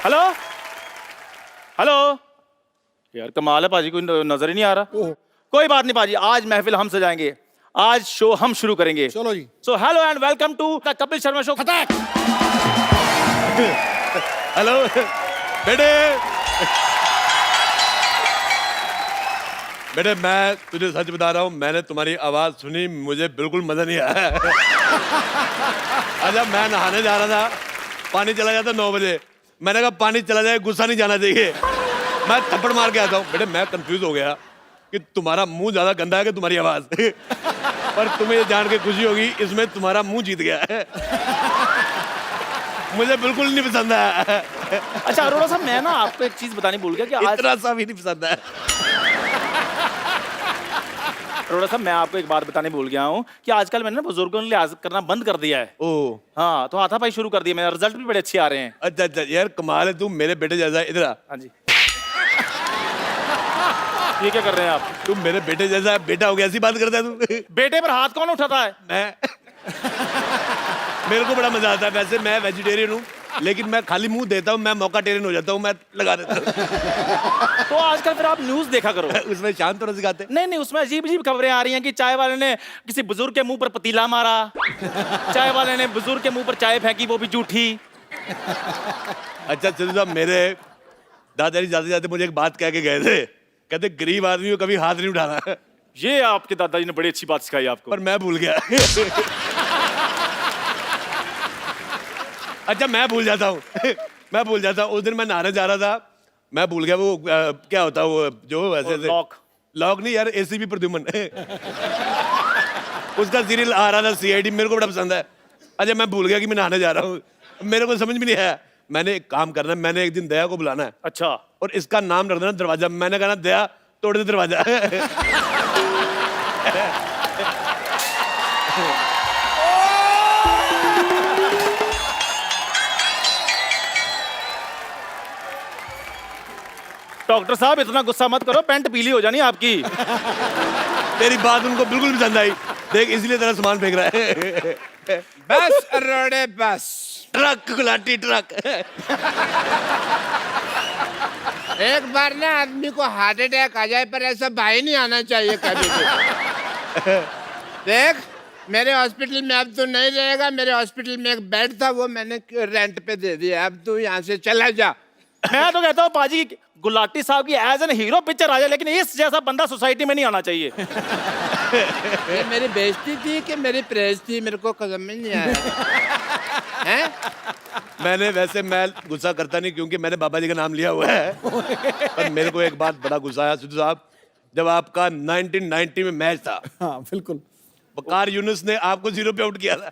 Hello hello. यार कमाल है पाजी, कोई नजर ही नहीं आ रहा। कोई बात नहीं पाजी, आज महफिल हम सजाएंगे, आज शो हम शुरू करेंगे। चलो जी। So hello and welcome to the Kapil Sharma show. Hello बेटे। बेटे मैं तुझे सच बता रहा हूँ, मैंने तुम्हारी आवाज सुनी, मुझे बिल्कुल मजा नहीं आया। अच्छा मैं नहाने जा रहा था, पानी चला जाता 9 बजे, मैंने कहा पानी चला जाए गुस्सा नहीं जाना चाहिए, मैं थप्पड़ मार के आता हूँ। बेटे मैं कंफ्यूज हो गया कि तुम्हारा मुंह ज्यादा गंदा है कि तुम्हारी आवाज। पर तुम्हें ये जान के खुशी होगी, इसमें तुम्हारा मुंह जीत गया है। मुझे बिल्कुल नहीं पसंद है। अच्छा अरोड़ा साहब, मैं ना आपको एक चीज बतानी भूल गया कि आज इतना सा भी नहीं पसंद है। अरोड़ा साहब, मैं आपको एक बात बताने भूल गया हूँ कि आजकल मैंने ना बुजुर्गों ने लिहाज करना बंद कर दिया है। ओ हाँ, तो हाथापाई शुरू कर दिया, मेरे रिजल्ट भी बड़े अच्छे आ रहे हैं। अच्छा अच्छा यार कमाल है, तू मेरे बेटे जैसा है। इधर आ। हाँ जी। ये क्या कर रहे हैं आप? तू मेरे बेटे जैसा है, बेटा हो गया, ऐसी बात करता है तू। बेटे पर हाथ कौन उठाता है? मैं मेरे को बड़ा मजा आता है। वैसे मैं वेजिटेरियन हूँ, लेकिन मैं खाली मुंह देता हूँ, मैं मौकाटेरियन हो जाता हूँ, मैं लगा देता हूँ। तो आजकल फिर आप न्यूज देखा करो। उसमें शांत होना सिखाते। नहीं नहीं, उसमें अजीब अजीब खबरें आ रही हैं कि चाय वाले ने किसी बुजुर्ग के मुंह पर पतीला मारा, चाय वाले ने बुजुर्ग के मुंह पर चाय फेंकी, वो भी जूठी। अच्छा सिद्धू साहब, मेरे दादाजी जाते जाते मुझे एक बात कह के गए थे, कहते गरीब आदमी को कभी हाथ नहीं उठाना। ये आपके दादाजी ने बड़ी अच्छी बात सिखाई आपको। पर मैं भूल गया। अच्छा मैं भूल जाता हूँ। मैं भूल जाता हूँ। उस दिन मैं नहाने जा रहा था, मैं भूल गया वो क्या होता है वो जो ऐसे लॉक लॉक नहीं यार, एसीपी प्रद्युमन। उसका सीरियल आ रहा था सीआईडी, मेरे को बड़ा पसंद है। अच्छा मैं भूल गया कि मैं नहाने जा रहा हूँ, मेरे को समझ में नहीं आया। मैंने एक काम करना है, मैंने एक दिन दया को बुलाना है। अच्छा। और इसका नाम रख देना दरवाजा। मैंने कहा दया तोड़ दे दरवाजा। डॉक्टर साहब इतना गुस्सा मत करो, पैंट पीली हो जानी आपकी। तेरी बात उनको बिल्कुल पसंद आई, देख इसलिए तेरा सामान फेंक रहा है। बस अरोड़े बस। Truck Gulati truck. एक बार ना आदमी को हार्ट अटैक आ जाए, पर ऐसा भाई नहीं आना चाहिए कभी भी। देख मेरे हॉस्पिटल में अब तू नहीं रहेगा, मेरे हॉस्पिटल में एक बेड था, वो मैंने रेंट पे दे दिया, अब तू यहाँ से चला जा। मैं तो कहता हूँ पाजी की गुलाटी साहब की एज एन हीरो पिक्चर आ जाए, लेकिन इस जैसा बंदा सोसाइटी में नहीं आना चाहिए। ये मेरी बेइज्जती थी कि मेरी प्रेज थी, मेरे को समझ में नहीं आया। हैं? मैंने वैसे मैं गुस्सा करता नहीं, क्योंकि मैंने बाबा जी का नाम लिया हुआ है। पर मेरे को एक बात बड़ा गुस्सा आया सिद्धू साहब, जब आपका 1990 में मैच था। हाँ बिल्कुल। वकार यूनुस ने आपको 0 पे आउट किया था।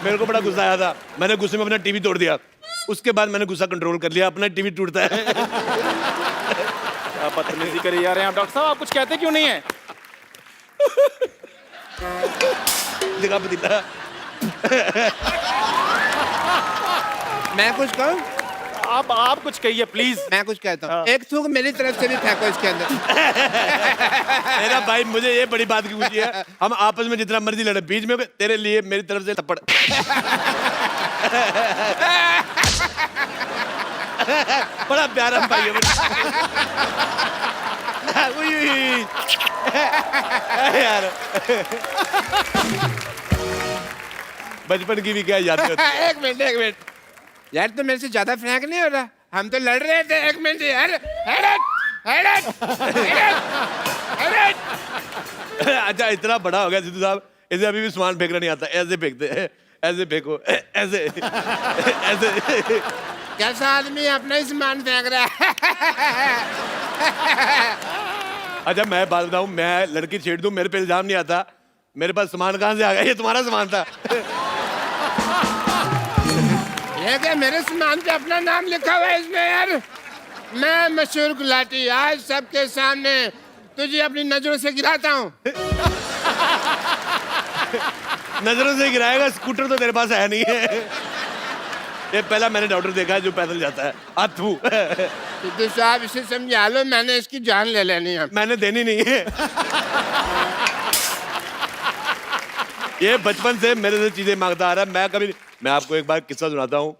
मेरे को बड़ा गुस्सा आया था, मैंने गुस्से में अपना टीवी तोड़ दिया। उसके बाद मैंने गुस्सा कंट्रोल कर लिया, अपना टीवी टूटता है। क्या बदतमीजी करे जा रहे हैं आप डॉक्टर साहब, आप कुछ कहते क्यों नहीं है? दिखा पतीला। मैं कुछ कहूँ? आप कुछ कहिए प्लीज। मैं कुछ कहता हूँ। हाँ। एक थूक मेरी तरफ से भी फेंको इसके अंदर। मेरा भाई मुझे ये बड़ी बात की खुशी है, हम आपस में जितना मर्जी लड़े, बीच में तेरे लिए मेरी तरफ से थप्पड़। बड़ा प्यारा भाई है। यार बचपन की भी क्या याद होती है। एक मिनट यार, तो मेरे से ज्यादा फ्रैंक नहीं हो रहा, हम तो लड़ रहे थे। एक मिनट यार। अच्छा इतना बड़ा हो गया सिद्धू साहब, इसे अभी भी सामान फेंकना नहीं आता। ऐसे फेंकते हैं, ऐसे फेंको, ऐसे ऐसे। कैसा आदमी अपना ही सामान फेंक रहा है। अच्छा मैं बात बताऊं, मैं लड़की छेड़ दूं, मेरे पे इल्जाम नहीं आता। मेरे पास सामान कहां से आ गया? ये तुम्हारा सामान था। ये क्या मेरे सामान पे अपना नाम लिखा हुआ है इसमें यार? मैं मशहूर गुलाटी आज सबके सामने तुझे अपनी नजरों से गिराता हूँ। नजरों से गिराएगा? स्कूटर तो तेरे पास है नहीं है। ये पहला मैंने डॉक्टर देखा है जो पैदल जाता है। अथू। सिद्धू साहब इसे समझा लो, मैंने इसकी जान ले लेनी है। मैंने देनी नहीं है। ये बचपन से मेरे से चीजें मांगता आ रहा है। मैं आपको एक बार किस्सा सुनाता हूँ।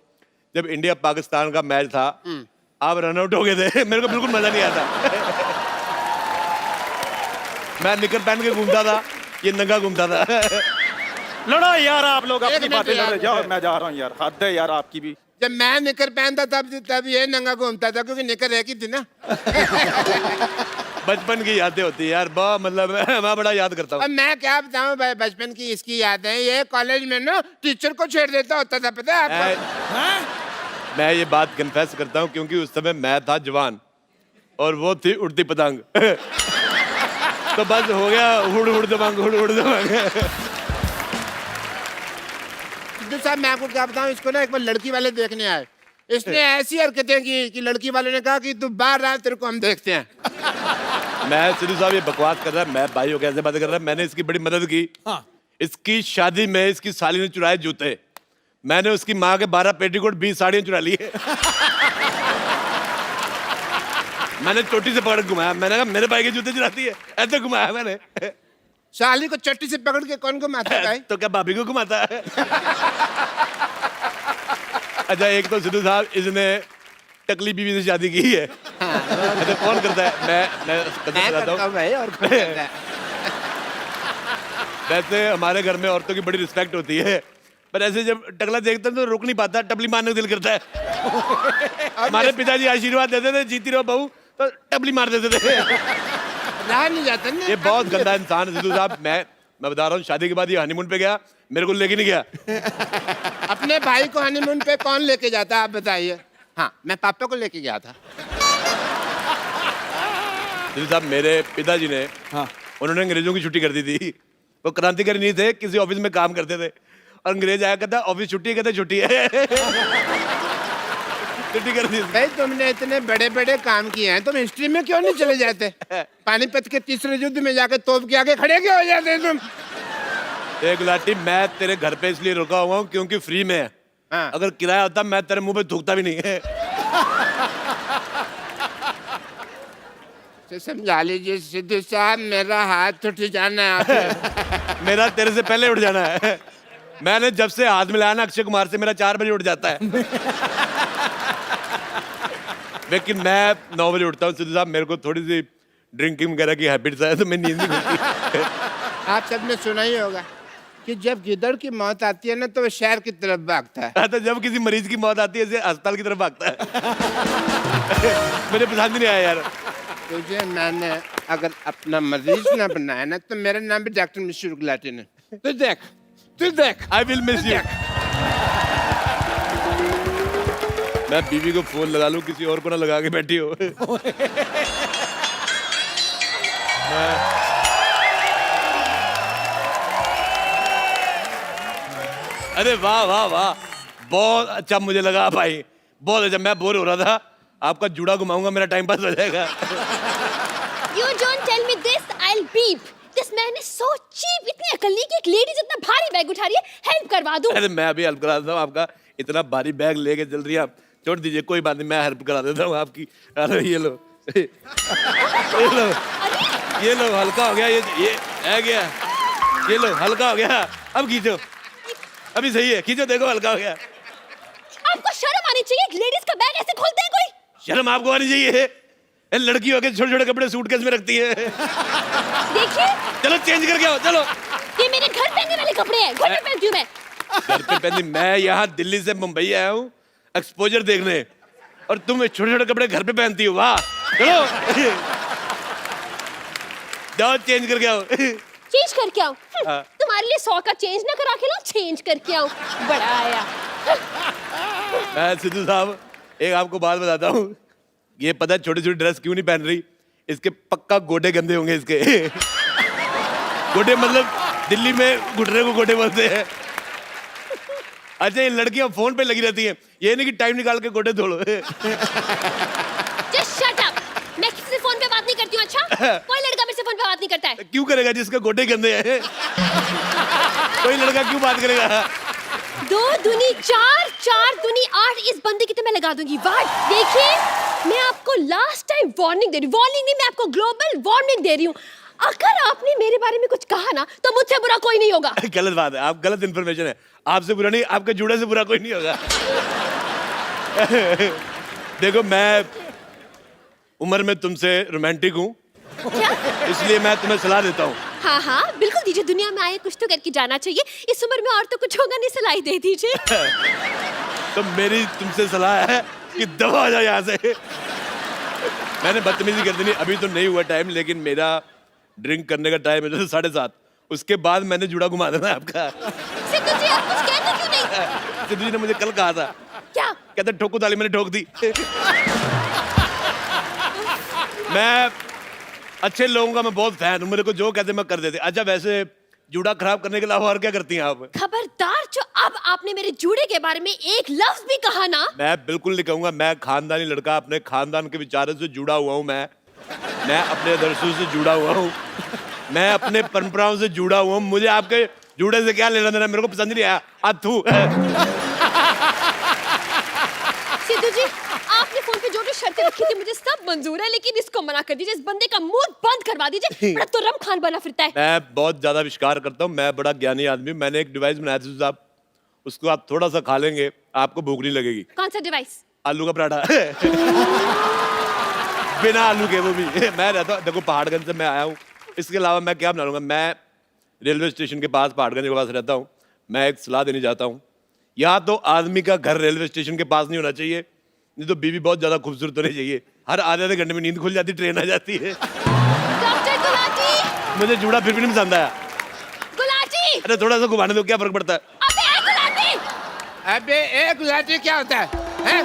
जब इंडिया पाकिस्तान का मैच था, आप रन आउट हो गए थे, मेरे को बिल्कुल मजा नहीं आता। मैं निकर पहन के घूमता था, ये नंगा घूमता था। लड़ो यार आप लोग अपनी मिनट बातें यार, लड़ो, जाओ मैं जा रहा हूँ यार, हद है यार आपकी भी। जब मैं निकर पहनता तब ये नंगा घूमता था, क्योंकि निकर एक ही थी ना। बचपन की यादें होती है यार, बहुत मतलब मैं बड़ा याद करता हूँ। अब मैं क्या बताऊं भाई, बचपन की इसकी यादें। ये कॉलेज में ना टीचर को छेड़ देता होता था, पता है आपको? मैं ये बात कन्फेस करता हूँ क्योंकि उस समय मैं था जवान और वो थी उड़ती पतंग। तो बस हो गया हुड़ हुड़ दबंग, हुड़ हुड़ दबंग। सिद्धू साहब मैं आपको क्या बताऊं, इसको ना एक बार लड़की वाले देखने आए, इसने ऐसी हरकतें की कि लड़की वाले ने कहा कि तू बाहर आ, तेरे को हम देखते हैं। मैं सिद्धू साहब ये बकवास कर रहा है, मैं भाई हो कैसे बात कर रहा है, मैंने इसकी बड़ी मदद की। इसकी शादी में इसकी साली ने चुराए जूते, मैंने उसकी माँ के 12 पेटीकोट 20 साड़ियाँ चुरा ली है। मैंने चोटी से पकड़ के घुमाया, मैंने कहा मेरे भाई के जूते चुराती है, ऐसे घुमाया मैंने। साली को चट्टी से पकड़ के कौन घुमाता है भाई? तो क्या भाभी को घुमाता है? अच्छा एक तो सिद्धू साहब इसने टकली बीवी से शादी की है। अच्छा कौन करता है? मैं करता हूँ भाई, और कौन करता है? वैसे हमारे घर में औरतों की बड़ी रिस्पेक्ट होती है, पर ऐसे जब टकला देखते हैं तो रुक नहीं पाता, टपली मारने का दिल करता है। हमारे पिताजी आशीर्वाद देते थे, जीती रहो बहू, तो टपली मार देते थे। रहा नहीं जाता ना। ये बहुत गंदा इंसान है सिद्धू साहब। मैं बता रहा हूँ, शादी के बाद ये हनीमून पे गया, मेरे को लेके नहीं गया। अपने भाई को हनीमून पे कौन लेके जाता है आप बताइए? हाँ, मैं पापा को लेके गया था। सिद्धू साहब मेरे पिताजी ने, उन्होंने अंग्रेजों की छुट्टी कर दी थी। वो क्रांतिकारी नहीं थे, किसी ऑफिस में काम करते थे, और अंग्रेज आया कहता ऑफिस छुट्टी, कहते छुट्टी है। छुट्टी कर दी। भाई तुमने इतने बड़े बड़े काम किए हैं, तुम हिस्ट्री में क्यों नहीं चले जाते? पानीपत के तीसरे युद्ध में जाके तोप के आगे खड़े क्यों हो जाते तुम? एक गुलाटी, मैं तेरे घर पे इसलिए रुका हुआ हूँ क्योंकि फ्री में है। हाँ। अगर किराया होता मैं तेरे मुंह पे थूकता भी नहीं है। तो समझा लीजिए सिद्धू साहब, मेरा हाथ उठ जाना है आपसे। मेरा तेरे से पहले उठ जाना है। मैंने जब से हाथ मिलाया ना अक्षय कुमार से, मेरा 4 बजे उठ जाता है। लेकिन मैं 9 बजे उठता हूँ सिद्धू साहब, मेरे को थोड़ी सी ड्रिंकिंग वगैरह की हैबिट्स है, तो मैं नींद नहीं खुलती। आप सबने सुना ही होगा कि जब गिदड़ की मौत आती है ना, तो वो शहर की तरफ भागता है। तो जब किसी मरीज की मौत आती है, ऐसे अस्पताल की तरफ भागता है। मुझे पसंद नहीं आया यार। तुझे मैंने अगर अपना मरीज ना बनाया ना, तो मेरा नाम भी डॉक्टर मिश्र गुलाटी ने। तू देख। I will miss you. मैं बीवी को फोन लगा लूं, किसी और को ना लगा के बैठी हो। अरे वाह वाह वाह, बहुत अच्छा मुझे लगा भाई, बहुत अच्छा। मैं बोर हो रहा था, आपका जूड़ा घुमाऊंगा, मेरा टाइम पास हो जाएगा। You don't tell me this, I'll beep. This man is so cheap. इतनी अकल नहीं कि एक लेडीज इतना भारी बैग उठा रही है, हेल्प करवा दूं। अरे मैं अभी हेल्प करा देता हूँ आपका, इतना भारी बैग लेके चल रही है आप, छोड़ दीजिए, कोई बात नहीं, मैं हेल्प करा देता हूँ आपकी। अरे ये लो। ये लो हल्का हो गया, ये है गया, ये लो हल्का हो गया। अब खींचो, अभी सही है, खींचो, देखो हल्का हो गया। आपको शर्म आनी चाहिए, एक लेडीज का बैग ऐसे खोलते हैं कोई? शर्म आपको आनी चाहिए, लड़की हो के छोटे छोटे कपड़े सूटकेस में रखती है। देखिए, चलो चेंज करके आओ, चलो। ये मेरे घर पहनने वाले कपड़े हैं, घर पे पहनती हूँ मैं। घर पे पहनी? मैं यहाँ दिल्ली से मुंबई आया हूँ एक्सपोजर देखने, और तुम छोटे छोटे कपड़े घर पे पहनती हो, वाह। चलो जाओ चेंज करके आओ। चेंज करके आओ? तुम्हारे लिए 100 का चेंज ना करा के लो, चेंज करके आओ। बड़ा आया। मैं सिद्धू साहब एक आपको बात बताता हूँ, ये पता है छोटी छोटी ड्रेस क्यों नहीं पहन रही? इसके पक्का गोडे गंदे होंगे इसके। गोडे मतलब दिल्ली में घुटने को गोडे बोलते हैं। अच्छा ये लड़कियां फोन पे लगी रहती हैं, ये नहीं कि टाइम निकाल के गोडे धो लो। Just shut up. मैं किसी से फोन पे बात नहीं करती हूँ, अच्छा? कोई लड़का मेरे से फोन पे बात नहीं करता है। क्यों करेगा जिसके गोडे गंदे हैं? कोई लड़का क्यों बात करेगा? 2 दूनी 4, 4 दूनी 8, इस बंदे की तो मैं लगा दूंगी वार्ड। देखिए, मैं आपको लास्ट टाइम वार्निंग दे रही हूँ, वार्निंग नहीं, मैं आपको ग्लोबल वार्निंग दे रही हूँ। अगर आपने मेरे बारे में कुछ कहा ना, तो मुझसे बुरा कोई नहीं होगा। गलत बात है, आप गलत इन्फॉर्मेशन है, आपसे बुरा नहीं, आपके जुड़े से बुरा कोई नहीं होगा। देखो मैं उम्र में तुमसे रोमांटिक हूँ, क्या? इसलिए मैं तुम्हें सलाह देता हूँ। हाँ हाँ बिल्कुल दीजिए, दुनिया में आए कुछ तो करके जाना चाहिए। इस उम्र में और तो कुछ होगा नहीं, सलाह दे दीजिए। तो मेरी तुमसे सलाह है कि दबा आ जाओ यहाँ से। मैंने बदतमीजी कर दी नहीं, अभी तो नहीं हुआ टाइम, लेकिन मेरा ड्रिंक करने का टाइम है तो 7:30, उसके बाद मैंने जुड़ा घुमा देना है आपका। सिद्धू जी आप कुछ कहते क्यों नहीं? सिद्धू जी ने मुझे कल कहा था, क्या? कहते ठोको ताली, मैंने ठोक दी। मैं अच्छे लोगों का मैं बहुत फैन हूँ, मेरे को जो कहते मैं कर देते। अच्छा वैसे जूड़ा खराब करने के अलावा और क्या करती हैं आप? खबरदार, जो अब आपने मेरे जूड़े के बारे में एक लफ्ज भी कहा ना। मैं बिल्कुल नहीं कहूंगा, मैं खानदानी लड़का, अपने खानदान के विचारों से जुड़ा हुआ हूँ। मैं अपने आदर्शों से जुड़ा हुआ हूँ, मैं अपने परंपराओं से जुड़ा हुआ हूँ। मुझे आपके जूड़े से क्या लेना देना, मेरे को पसंद नहीं आया। अथू सिद्धू जी आपने फोन पे जो जो शर्तें रखी थी मुझे सब मंजूर है, लेकिन इसको मना कर दीजिए, इस बंदे का मुंह बंद करवा दीजिए। बड़ा तुर्रम खान बना फिरता है। मैं बहुत ज्यादा विश्वास करता हूँ, मैं बड़ा ज्ञानी आदमी हूँ। मैंने एक डिवाइस बनाया था साहब, उसको आप थोड़ा सा खा लेंगे आपको भूख नहीं लगेगी। कौन सा डिवाइस? आलू का पराठा। बिना आलू के, वो भी। मैं रहता हूँ, देखो पहाड़गंज से मैं आया हूँ, इसके अलावा मैं क्या बना लूंगा। मैं रेलवे स्टेशन के पास, पहाड़गंज के पास रहता हूँ। मैं एक सलाह देनी चाहता हूँ, या तो आदमी का घर रेलवे स्टेशन के पास नहीं होना चाहिए, नहीं तो बीवी बहुत ज्यादा खूबसूरत होनी चाहिए। हर आधे घंटे में नींद खुल जाती, ट्रेन आ जाती है। डॉक्टर गुलाटी। मुझे जूड़ा फिर भी नहीं पसंद आया। गुलाटी। अरे थोड़ा सा घुमाने दो, क्या फर्क पड़ता है? अबे ए गुलाटी। अबे एक गुलाटी क्या होता है? हैं?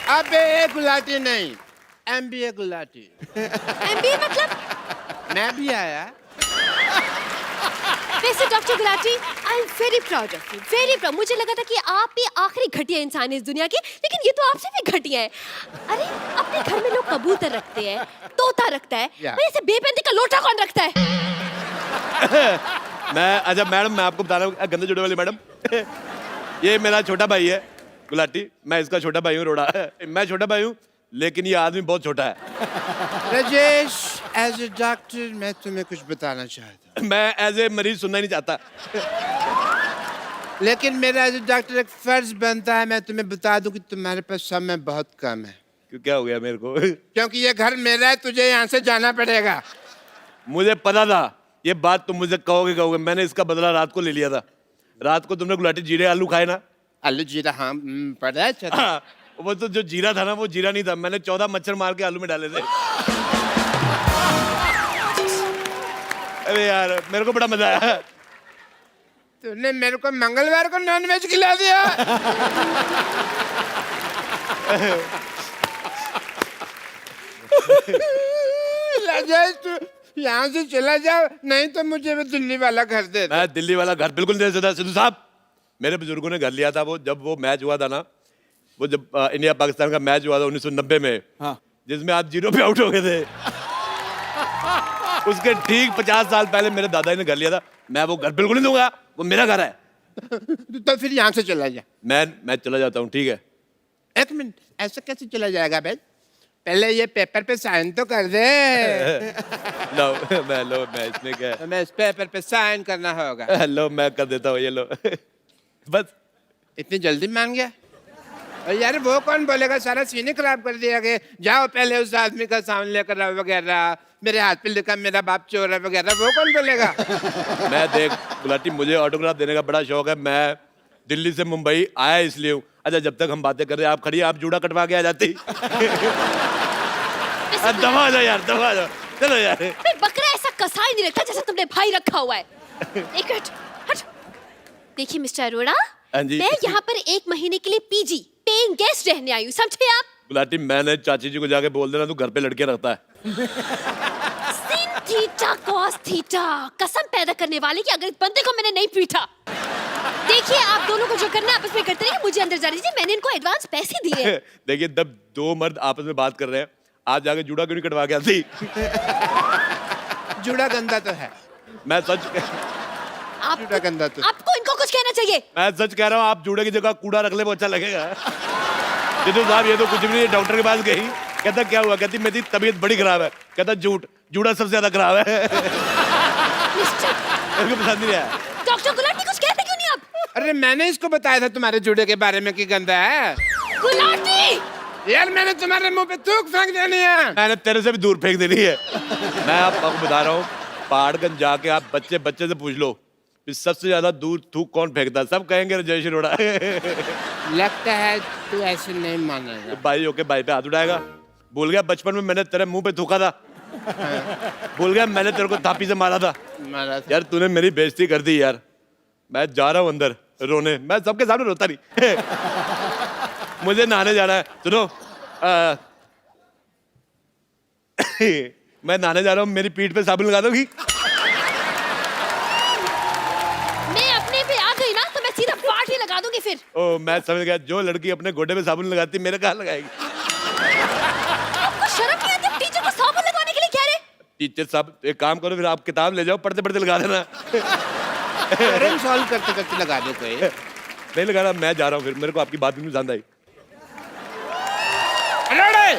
अबे एक गुलाटी नहीं, MBA गुलाटी। MBA मतलब? मैं भी आया। वैसे doctor Gulati I am very proud of you, very proud. मुझे लगा था कि आप ही आखिरी घटिया इंसान है इस दुनिया के, लेकिन ये तो आपसे भी घटिया है। अरे अपने घर में लोग कबूतर रखते हैं, तोता रखता है, और ऐसे बेपैंती का लोटा कौन रखता है? मैं, अच्छा मैडम मैं आपको बता रहा हूँ, गंदे जुड़े वाली मैडम, ये मेरा छोटा भाई है गुलाटी, मैं इसका छोटा भाई हूँ रोड़ा। मैं छोटा भाई हूँ, लेकिन ये आदमी बहुत छोटा है। राजेश, एज ए डॉक्टर मैं तुम्हें कुछ बताना चाहता हूँ। मैं एज ए मरीज सुनना ही नहीं चाहता, लेकिन मेरा एज ए डॉक्टर एक फर्ज बनता है, मैं तुम्हें बता दूं कि तुम्हारे पास समय बहुत कम है। क्यों, क्या हो गया मेरे को? क्योंकि ये घर मेरा है, तुझे यहाँ से जाना पड़ेगा। मुझे पता था ये बात तुम मुझे कहोगे। मैंने इसका बदला रात को ले लिया था। रात को तुमने गुलाटी जीरे आलू खाए ना? आलू जीरा, हाँ पता है। अच्छा हाँ, वो तो जो जीरा था ना, वो जीरा नहीं था, मैंने 14 मच्छर मार के आलू में डाले थे। अरे यार मेरे को बड़ा मजा आया। तूने मेरे को मंगलवार को नॉनवेज खिला दिया। राजेश तू यहाँ से चला जा, नहीं तो मुझे वो दिल्ली वाला घर दे दे। मैं दिल्ली वाला घर बिल्कुल नहीं दे सकता सिद्धू साहब। मेरे बुजुर्गों ने घर लिया था, वो जब वो मैच हुआ था ना, वो जब इंडिया पाकिस्तान का मैच हुआ था 1990 में, हाँ। जिसमें आप 0 पे आउट हो गए थे, उसके ठीक 50 साल पहले मेरे दादाजी ने घर लिया था। मैं वो घर बिल्कुल नहीं दूंगा, वो मेरा घर है। तो फिर यहाँ से चला जा। मैं चला जाता हूँ, ठीक है? एक मिनट, ऐसे कैसे चला जाएगा भाई? पहले ये पेपर पे साइन तो कर दे। लो मैं इसमें क्या है? मैं इस पेपर पे साइन करना होगा। लो मैं कर देता हूँ, ये लो। बस इतनी जल्दी मान गया? और यार वो कौन बोलेगा, सारा सीन खराब कर दिया कि जाओ पहले उस आदमी का सामान लेकर आओ वगैरह, मेरे हाथ पे लिखा मेरा बाप चोर है वगैरह, वो कौन बोलेगा? मैं देख गुलाटी, मुझे ऑटोग्राफ देने का बड़ा शौक है। मैं दिल्ली से मुंबई आया इसलिए हूँ। अच्छा जब तक हम बातें कर रहे हैं, आप खड़ी, आप जूड़ा कटवा के आ जाती। दबा जाओ यार, दबा जाओ, चलो यार। फिर बकरा ऐसा कसाई नहीं रखता जैसे तुमने भाई रखा हुआ है। एक मिनट, हट। देखिए मिस्टर अरोड़ा, हाँ जी। मैं यहाँ पर 1 महीने के लिए पीजी पेइंग गेस्ट रहने आई हूँ, समझे आप? गुलाटी मैंने चाची जी को जाके बोल देना तू घर पे लड़के रखता है। सिन थीटा कॉस थीटा, कसम पैदा करने वाले कि अगर इस बंदे को मैंने नहीं पीटा। देखिए आप दोनों को जो करना है आपस में करते रहिए, मुझे अंदर जाने दीजिए, मैंने इनको एडवांस पैसे दिए हैं। देखिए जब 2 मर्द आपस में बात कर रहे हैं, आज जाके जूड़ा क्यों नहीं कटवा के आती? जूड़ा गंदा तो है। मैं सच जूड़ा गंदा तो। आपको इनको कुछ कहना चाहिए। मैं सच कह रहा हूँ, आप जूड़े की जगह कूड़ा रख ले, वो अच्छा लगेगा। जितू साहब ये तो कुछ भी नहीं, डॉक्टर के पास गई, कहता क्या हुआ, कहती मेरी तबीयत बड़ी खराब है, कहता जूड़ा सबसे ज्यादा खराब है। मिस्टर मेरे को पसंद नहीं आया। डॉक्टर गुलाटी कुछ कहते क्यों नहीं आप? अरे मैंने इसको बताया था तुम्हारे जूड़े के बारे में कि गंदा है। गुलाटी यार मैंने तुम्हारे मुंह पे थूक फेंक देनी है। मैंने तेरे से भी दूर फेंक देनी है। मैं आपको बता रहा हूँ, पहाड़गंज जाके आप बच्चे से पूछ लो कि सबसे ज्यादा दूर थूक कौन फेंकता है, सब कहेंगे राजेश अरोड़ा। लगता है तू ऐसे नहीं मानेगा। भाई होके भाई पे हाथ उठाएगा। भूल गया बचपन में मैंने तेरे मुंह पे थूका था। भूल गया मैंने तेरे को थापी से मारा था। मारा था। यार तूने मेरी बेइज्जती कर दी यार। मैं जा रहा हूँ अंदर रोने, मैं सबके सामने रोता नहीं। मुझे नहाने जाना है। सुनो मैं नहाने जा रहा हूँ, मेरी पीठ पे साबुन लगा दोगी? मैं अपने पे आ गई ना तो मैं सीधा पार्टी लगा दूंगी फिर। ओ मैं समझ गया, जो लड़की अपने गोडे पे साबुन लगाती मेरे कहाँ लगाएगी? आपको शर्म नहीं आती टीचर को साबुन लगाने के लिए कह रहे? टीचर साहब एक काम करो, फिर आप किताब ले जाओ, पढ़ते पढ़ते लगा देना। प्रॉब्लम सॉल्व करते करते लगा दे कोई। नहीं लगा रहा, मैं जा रहा हूँ फिर, मेरे को आपकी बात भी नहीं पसंद आई। अरे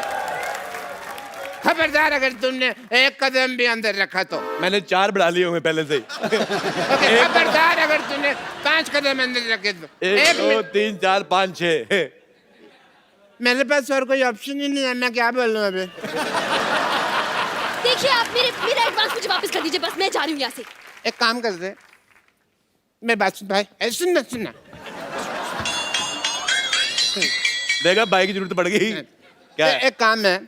खबरदार अगर तुमने एक कदम भी अंदर रखा तो। मैंने 4 बढ़ा लिए होंगे पहले से ही। खबरदार अगर तूने 5 कदम अंदर रखे तो। 1 2 3 4 5 6। मेरे पास और कोई ऑप्शन ही नहीं है, मैं क्या बोलूं अभी। देखिए आप मेरा एडवांस मुझे वापस कर दीजिए, बस मैं जा रही हूँ यहाँ से। एक काम कर दे, मैं बात सुन भाई, ऐसे सुनना। देखा भाई की जरूरत पड़ गई। क्या है? एक काम है,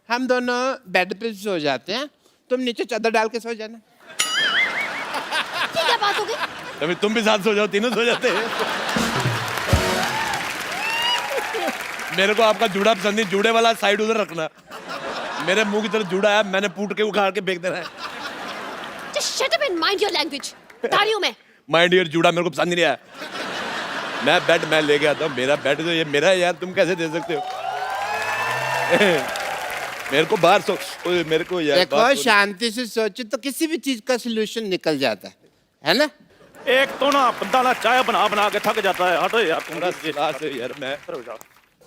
हम दोनों बेड पे सो जाते हैं, तुम नीचे चादर डाल के सो जाना। ये क्या बात हो गई? कभी तुम भी साथ सो जाओ, तीनों सो जाते हैं। मेरे को आपका जूड़ा पसंद नहीं, जूड़े वाला साइड उधर रखना। मेरे मुंह की तरफ जूड़ा है, मैंने पूट के उखाड़ के फेंक देना है। Just shut up and mind your language. बता रही हूँ मैं। माय डियर, जूड़ा मेरे को पसंद नहीं आया। मैं बेड मैं लेके आता हूँ, मेरा बेड तो ये मेरा है यार, तुम कैसे दे सकते हो? मेरे को बाहर सो, मेरे को यार देखो शांति से सोचो तो किसी भी चीज का सोल्यूशन निकल जाता है ना? एक तो ना बंदा ना चाय बना बना के थक जाता है। हटो यार तुम। यार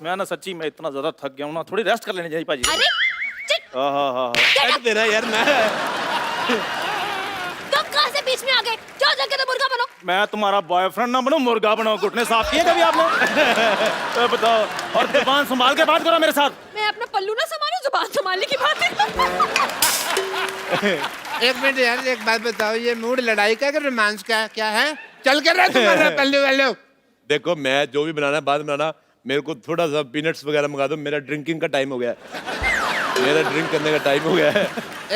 मैं ना सच्ची में इतना ज्यादा थक गया हूँ ना, थोड़ी रेस्ट कर लेनी चाहिए भाजी। अरे चिट, हाँ बेड तेरा यार। मैं तुम कहाँ से बीच में आ गए? जाओ जाके तो मुर्गा बनो। मैं तुम्हारा बॉयफ्रेंड ना बनूं, मुर्गा बनो। घुटने साफ किए कभी आपने? तो बताओ, और जुबान संभाल के बात करो मेरे साथ। मैं अपना पल्लू ना संभालूं, जुबान संभालने की बात है। एक मिनट यार, एक बात बताओ, ये मूड लड़ाई का कि रोमांस का क्या है? चल कर रहा तुम्हारा पल्लू वालू। देखो मैं जो भी बनाना है बाद में बनाना, मेरे को थोड़ा सा पीनट्स वगैरह मंगा दो, मेरा ड्रिंकिंग का टाइम हो गया है। मेरा ड्रिंक करने का टाइम हो गया है।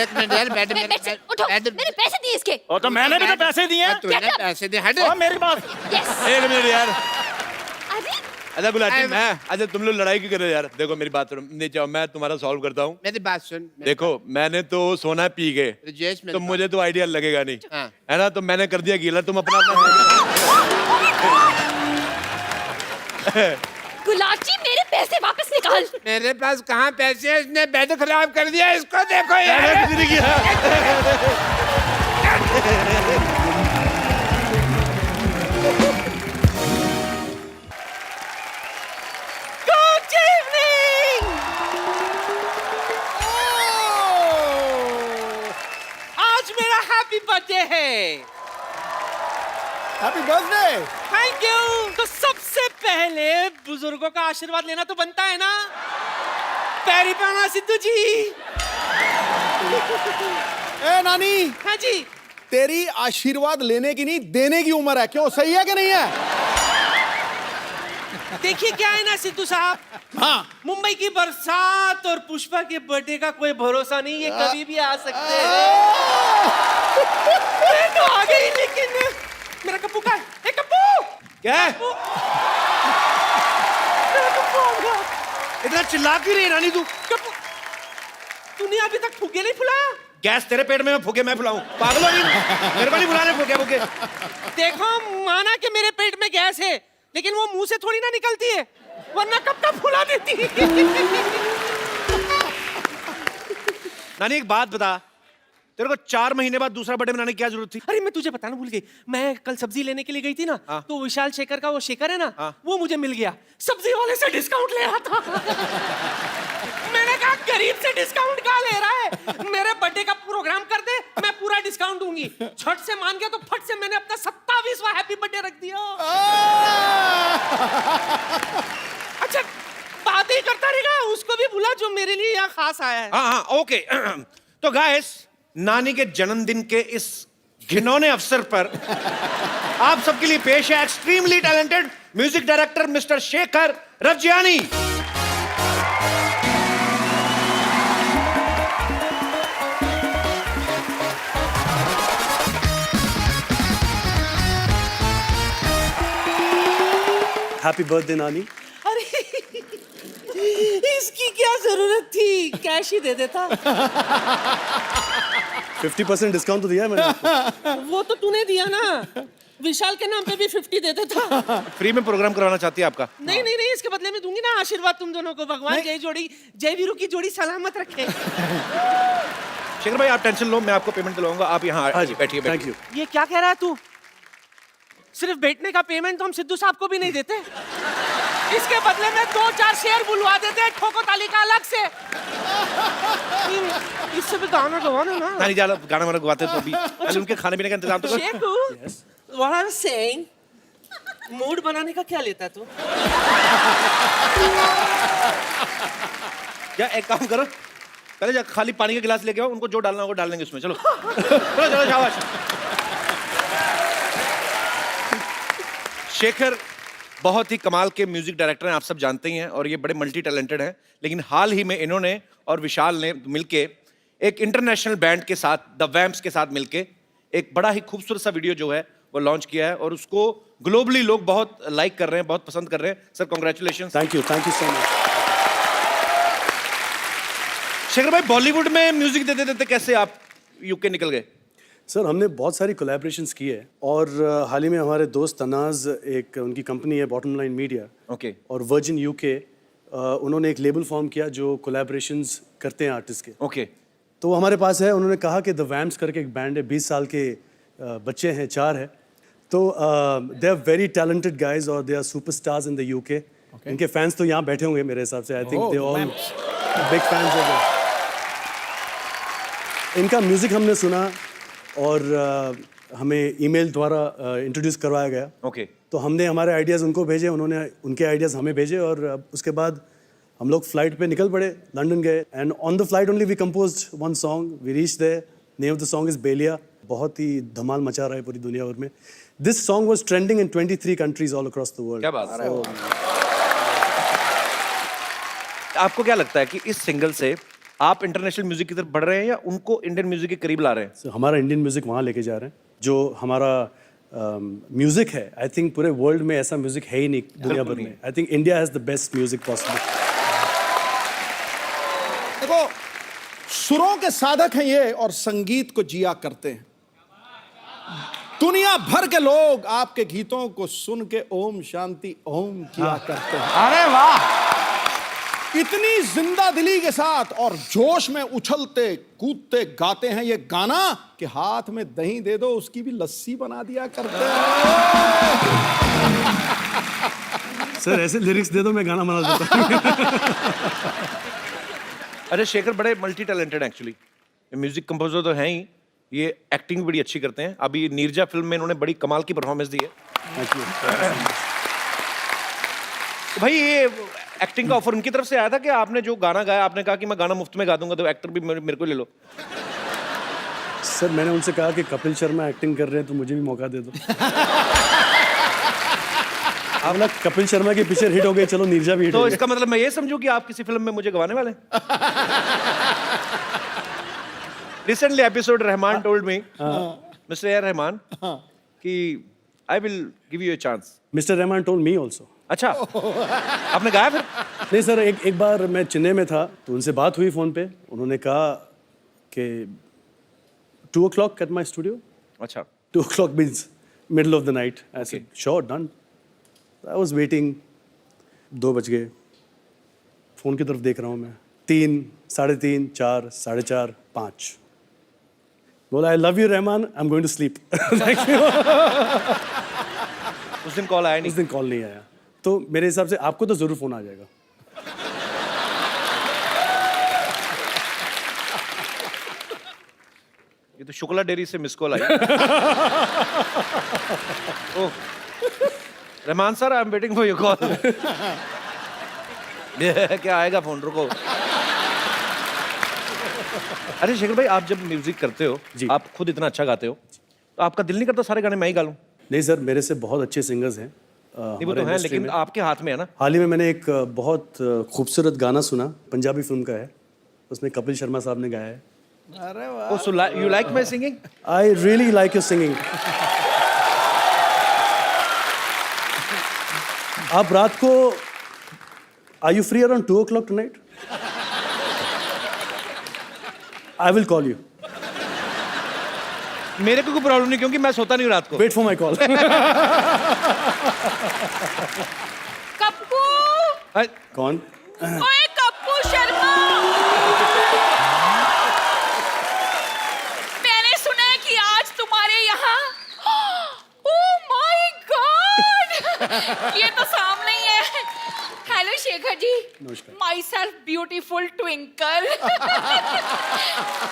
एक मिनट यार, बैठ बेड से उठो, मैंने पैसे दिए इसके। और तो मैंने भी तो पैसे दिए हैं। तूने पैसे दे, हट। और मेरी बात। यस। एक मिनट यार। अरे अच्छा गुलाटी, मैं अच्छा तुम लोग लड़ाई क्यों कर रहे हो यार? देखो मेरी बात सुनो, नहीं चाहो मैं तुम्हारा सॉल्व करता हूँ। मेरी बात सुन। देखो मैंने तो सोना पी के, राजेश तो मुझे तो आइडिया लगेगा नहीं, हाँ। है ना? तो मैंने कर दिया गीला, तुम अपना गुलाटी मेरे पैसे वापस निकाल। मेरे पास कहाँ पैसे हैं? इसने बेड खराब कर दिया, इसको देखो यार। कुछ नहीं किया। Good evening! आज मेरा हैप्पी बर्थडे है। Happy birthday. Thank you. तो सबसे पहले बुजुर्गों का आशीर्वाद लेना तो बनता है ना। पैरी पाना सिद्धू जी। ए नानी, हाँ जी। तेरी आशीर्वाद लेने की नहीं देने की उम्र है, क्यों? सही है कि नहीं है? देखिए क्या है ना सिद्धू साहब, हाँ। मुंबई की बरसात और पुष्पा के बर्थडे का कोई भरोसा नहीं, ये कभी भी आ सकते हैं। मैं तो आ गई, लेकिन मेरा कप्पू का है। ए, कप्पू क्या है? मेरा कप्पू आ गया। इतना चिल्ला क्यों रही है रानी तू? कप्पू, तूने अभी तक फुगे नहीं फुलाया? गैस तेरे पेट में, मैं फूके मैं फुलाऊं? पागल हो नहीं? मेरे को नहीं फुलाने फूके फूके। देखो माना कि मेरे पेट में गैस है, लेकिन वो मुंह से थोड़ी ना निकलती है, वरना कब तक फुला देती। नानी एक बात बता, तेरे को 4 महीने बाद दूसरा बर्थडे मनाने की क्या जरूरत थी? अरे मैं तुझे बताना भूल गई, मैं कल सब्जी लेने के लिए गई थी ना, तो विशाल शेखर का वो शेखर है ना, वो मुझे मिल गया, सब्जी वाले से डिस्काउंट ले रहा था। मैंने कहा गरीब से डिस्काउंट कहाँ ले रहा है, मेरे बर्थडे का प्रोग्राम कर दे, मैं पूरा डिस्काउंट दूंगी। छठ से मान गया तो फट से मैंने अपना 27वां हैप्पी बर्थडे रख दिया। अच्छा बात ही करता रहेगा, उसको भी बुला जो मेरे लिए यहाँ खास आया है। हाँ ओके। तो गाइस, नानी के जन्मदिन के इस घिनौने अवसर पर आप सबके लिए पेश है extremely talented music director mister Shekhar Ravjiani. Happy birthday नानी। अरे इसकी क्या जरूरत थी, कैश ही दे देता। 50% डिस्काउंट तो दिया है मैंने आपको। वो तो तूने दिया ना, विशाल के नाम पे भी 50 दे देता। फ्री में प्रोग्राम करवाना चाहती है आपका? नहीं नहीं नहीं, इसके बदले में दूंगी ना आशीर्वाद तुम दोनों को। भगवान जय वीरू की जोड़ी सलामत रखे। शेखर भाई आप टेंशन लो, मैं आपको पेमेंट दिलवाऊंगा। आप यहाँ हाँ जी, बैठिए। Thank you. ये क्या कह रहा है तू? सिर्फ बैठने का पेमेंट तो हम सिद्धू साहब को भी नहीं देते, इसके बदले में 2-4 शेयर बुलवा देते हैं ठोको ताली का अलग से। इससे भी गाना गवाना ना। नानी ज्यादा गाना वाना गवाते तो अभी पहले उनके खाने पीने का इंतजाम तो कर। Shekhu, what I'm saying, mood बनाने का क्या लेता तू? या एक काम करो, पहले जा खाली पानी का गिलास लेके आओ, उनको जो डालना होगा डाल देंगे उसमें। चलो चलो चलो, शाबाश। शेखर बहुत ही कमाल के म्यूजिक डायरेक्टर हैं, आप सब जानते ही हैं, और ये बड़े मल्टी टैलेंटेड हैं। लेकिन हाल ही में इन्होंने और विशाल ने मिलके एक इंटरनेशनल बैंड के साथ, द वैम्प्स के साथ मिलके एक बड़ा ही खूबसूरत सा वीडियो जो है वो लॉन्च किया है, और उसको ग्लोबली लोग बहुत लाइक कर रहे हैं, बहुत पसंद कर रहे हैं। Sir congratulation. Thank you so much. Shekhar भाई, बॉलीवुड में म्यूजिक देते देते कैसे आप यूके निकल गए? सर हमने बहुत सारी कोलैबोरेशंस की है, और हाल ही में हमारे दोस्त तनाज, एक उनकी कंपनी है बॉटम लाइन मीडिया, ओके। और वर्जिन यूके, उन्होंने एक लेबल फॉर्म किया जो कोलैबोरेशंस करते हैं आर्टिस्ट के। ओके। तो वो हमारे पास है, उन्होंने कहा कि द वैम्प्स करके एक बैंड है, 20 साल के बच्चे हैं, 4 है। तो they are very talented guys और they are superstars in the UK. इनके फैंस तो यहाँ बैठे होंगे मेरे हिसाब से। I think they all big fans of इनका म्यूजिक हमने सुना, और हमें ईमेल द्वारा इंट्रोड्यूस करवाया गया। ओके। तो हमने हमारे आइडियाज़ उनको भेजे, उन्होंने उनके आइडियाज़ हमें भेजे, और उसके बाद हम लोग फ्लाइट पे निकल पड़े, लंदन गए, and on the flight only we composed one song, we reach there. Name of the song is Beliya. बहुत ही धमाल मचा रहा है पूरी दुनिया भर में। This song was trending in 23 countries all across the world. क्या बात है। आपको क्या लगता है कि इस सिंगल से आप इंटरनेशनल म्यूजिक की तरफ बढ़ रहे हैं या उनको इंडियन म्यूजिक के करीब ला रहे हैं? So, हमारा इंडियन म्यूजिक वहाँ लेके जा रहे हैं। जो हमारा म्यूजिक है, आई थिंक पूरे वर्ल्ड में ऐसा म्यूजिक है ही नहीं दुनिया भर में। I think India has the best music possible. देखो, सुरों के साधक हैं ये, और संगीत को जिया करते हैं। दुनिया भर के लोग आपके गीतों को सुन के ओम शांति ओम किया करते हैं। अरे वाह, इतनी जिंदा दिली के साथ और जोश में उछलते कूदते गाते हैं ये गाना कि हाथ में दही दे दो उसकी भी लस्सी बना दिया करते हैं। सर ऐसे लिरिक्स दे दो, मैं गाना बना देता हूँ। अरे शेखर बड़े multi talented actually, music composer तो हैं ही, ये एक्टिंग भी बड़ी अच्छी करते हैं। अभी नीरजा फिल्म में इन्होंने बड़ी कमाल की परफॉर्मेंस दी है। Thank you. तो भाई ये एक्टिंग का ऑफर उनकी तरफ से आया था कि आपने जो गाना गाया, आपने कहा कि मैं गाना मुफ्त में गा दूंगा, तो एक्टर भी मेरे को ले लो? सर मैंने उनसे कहा कि कपिल शर्मा एक्टिंग कर रहे हैं तो मुझे भी मौका दे दो। आप ना कपिल शर्मा के पीछे हिट हो गए, चलो नीरजा भी हिट तो हो इसका मतलब मैं ये समझूं कि आप किसी फिल्म में मुझे गवाने वाले? Recently episode Rahman told me, mister A Rahman, कि I will give you a chance. Mister Rahman told me also. अच्छा, आपने गाया फिर? नहीं सर, एक बार मैं चेन्नई में था तो उनसे बात हुई फ़ोन पे, उन्होंने कहा कि 2 o'clock at my studio। अच्छा। 2 o'clock means middle of the night। I said, sure, done। I was waiting। 2 बज गए, फ़ोन की तरफ देख रहा हूँ मैं, 3, 3:30, 4, 4:30, 5। बोला I love you Rahman, I am going to sleep. उस दिन कॉल आया उस नहीं? दिन कॉल नहीं आया। तो मेरे हिसाब से आपको तो ज़रूर फ़ोन आ जाएगा। ये तो तो शुक्ला डेयरी से miss call I. Oh, Rahman sir, I am waiting for your call. क्या आएगा फोन, रुको। अरे शेखर भाई, आप जब म्यूजिक करते हो, आप खुद इतना अच्छा गाते हो, तो आपका दिल नहीं करता सारे गाने मैं ही गा लूं? नहीं सर, मेरे से बहुत अच्छे सिंगर्स हैं नहीं, वो तो है, लेकिन आपके हाथ में है ना। हाल ही में मैंने एक बहुत खूबसूरत गाना सुना, पंजाबी फिल्म का है, उसमें कपिल शर्मा साहब ने गाया है। अरे वाह। Oh, so you like my singing? I really like your singing. आप रात को Are you free around 2 o'clock tonight? I will call you. मेरे को कोई प्रॉब्लम नहीं, क्योंकि मैं सोता नहीं हूँ रात को। Wait for my call. Kappu, कौन? ओए कप्पू शर्मा, मैंने सुना है कि आज तुम्हारे यहाँ, ओह माय गॉड, ये तो सामने ही है। हेलो शेखर जी, नमस्कार। Myself beautiful Twinkle,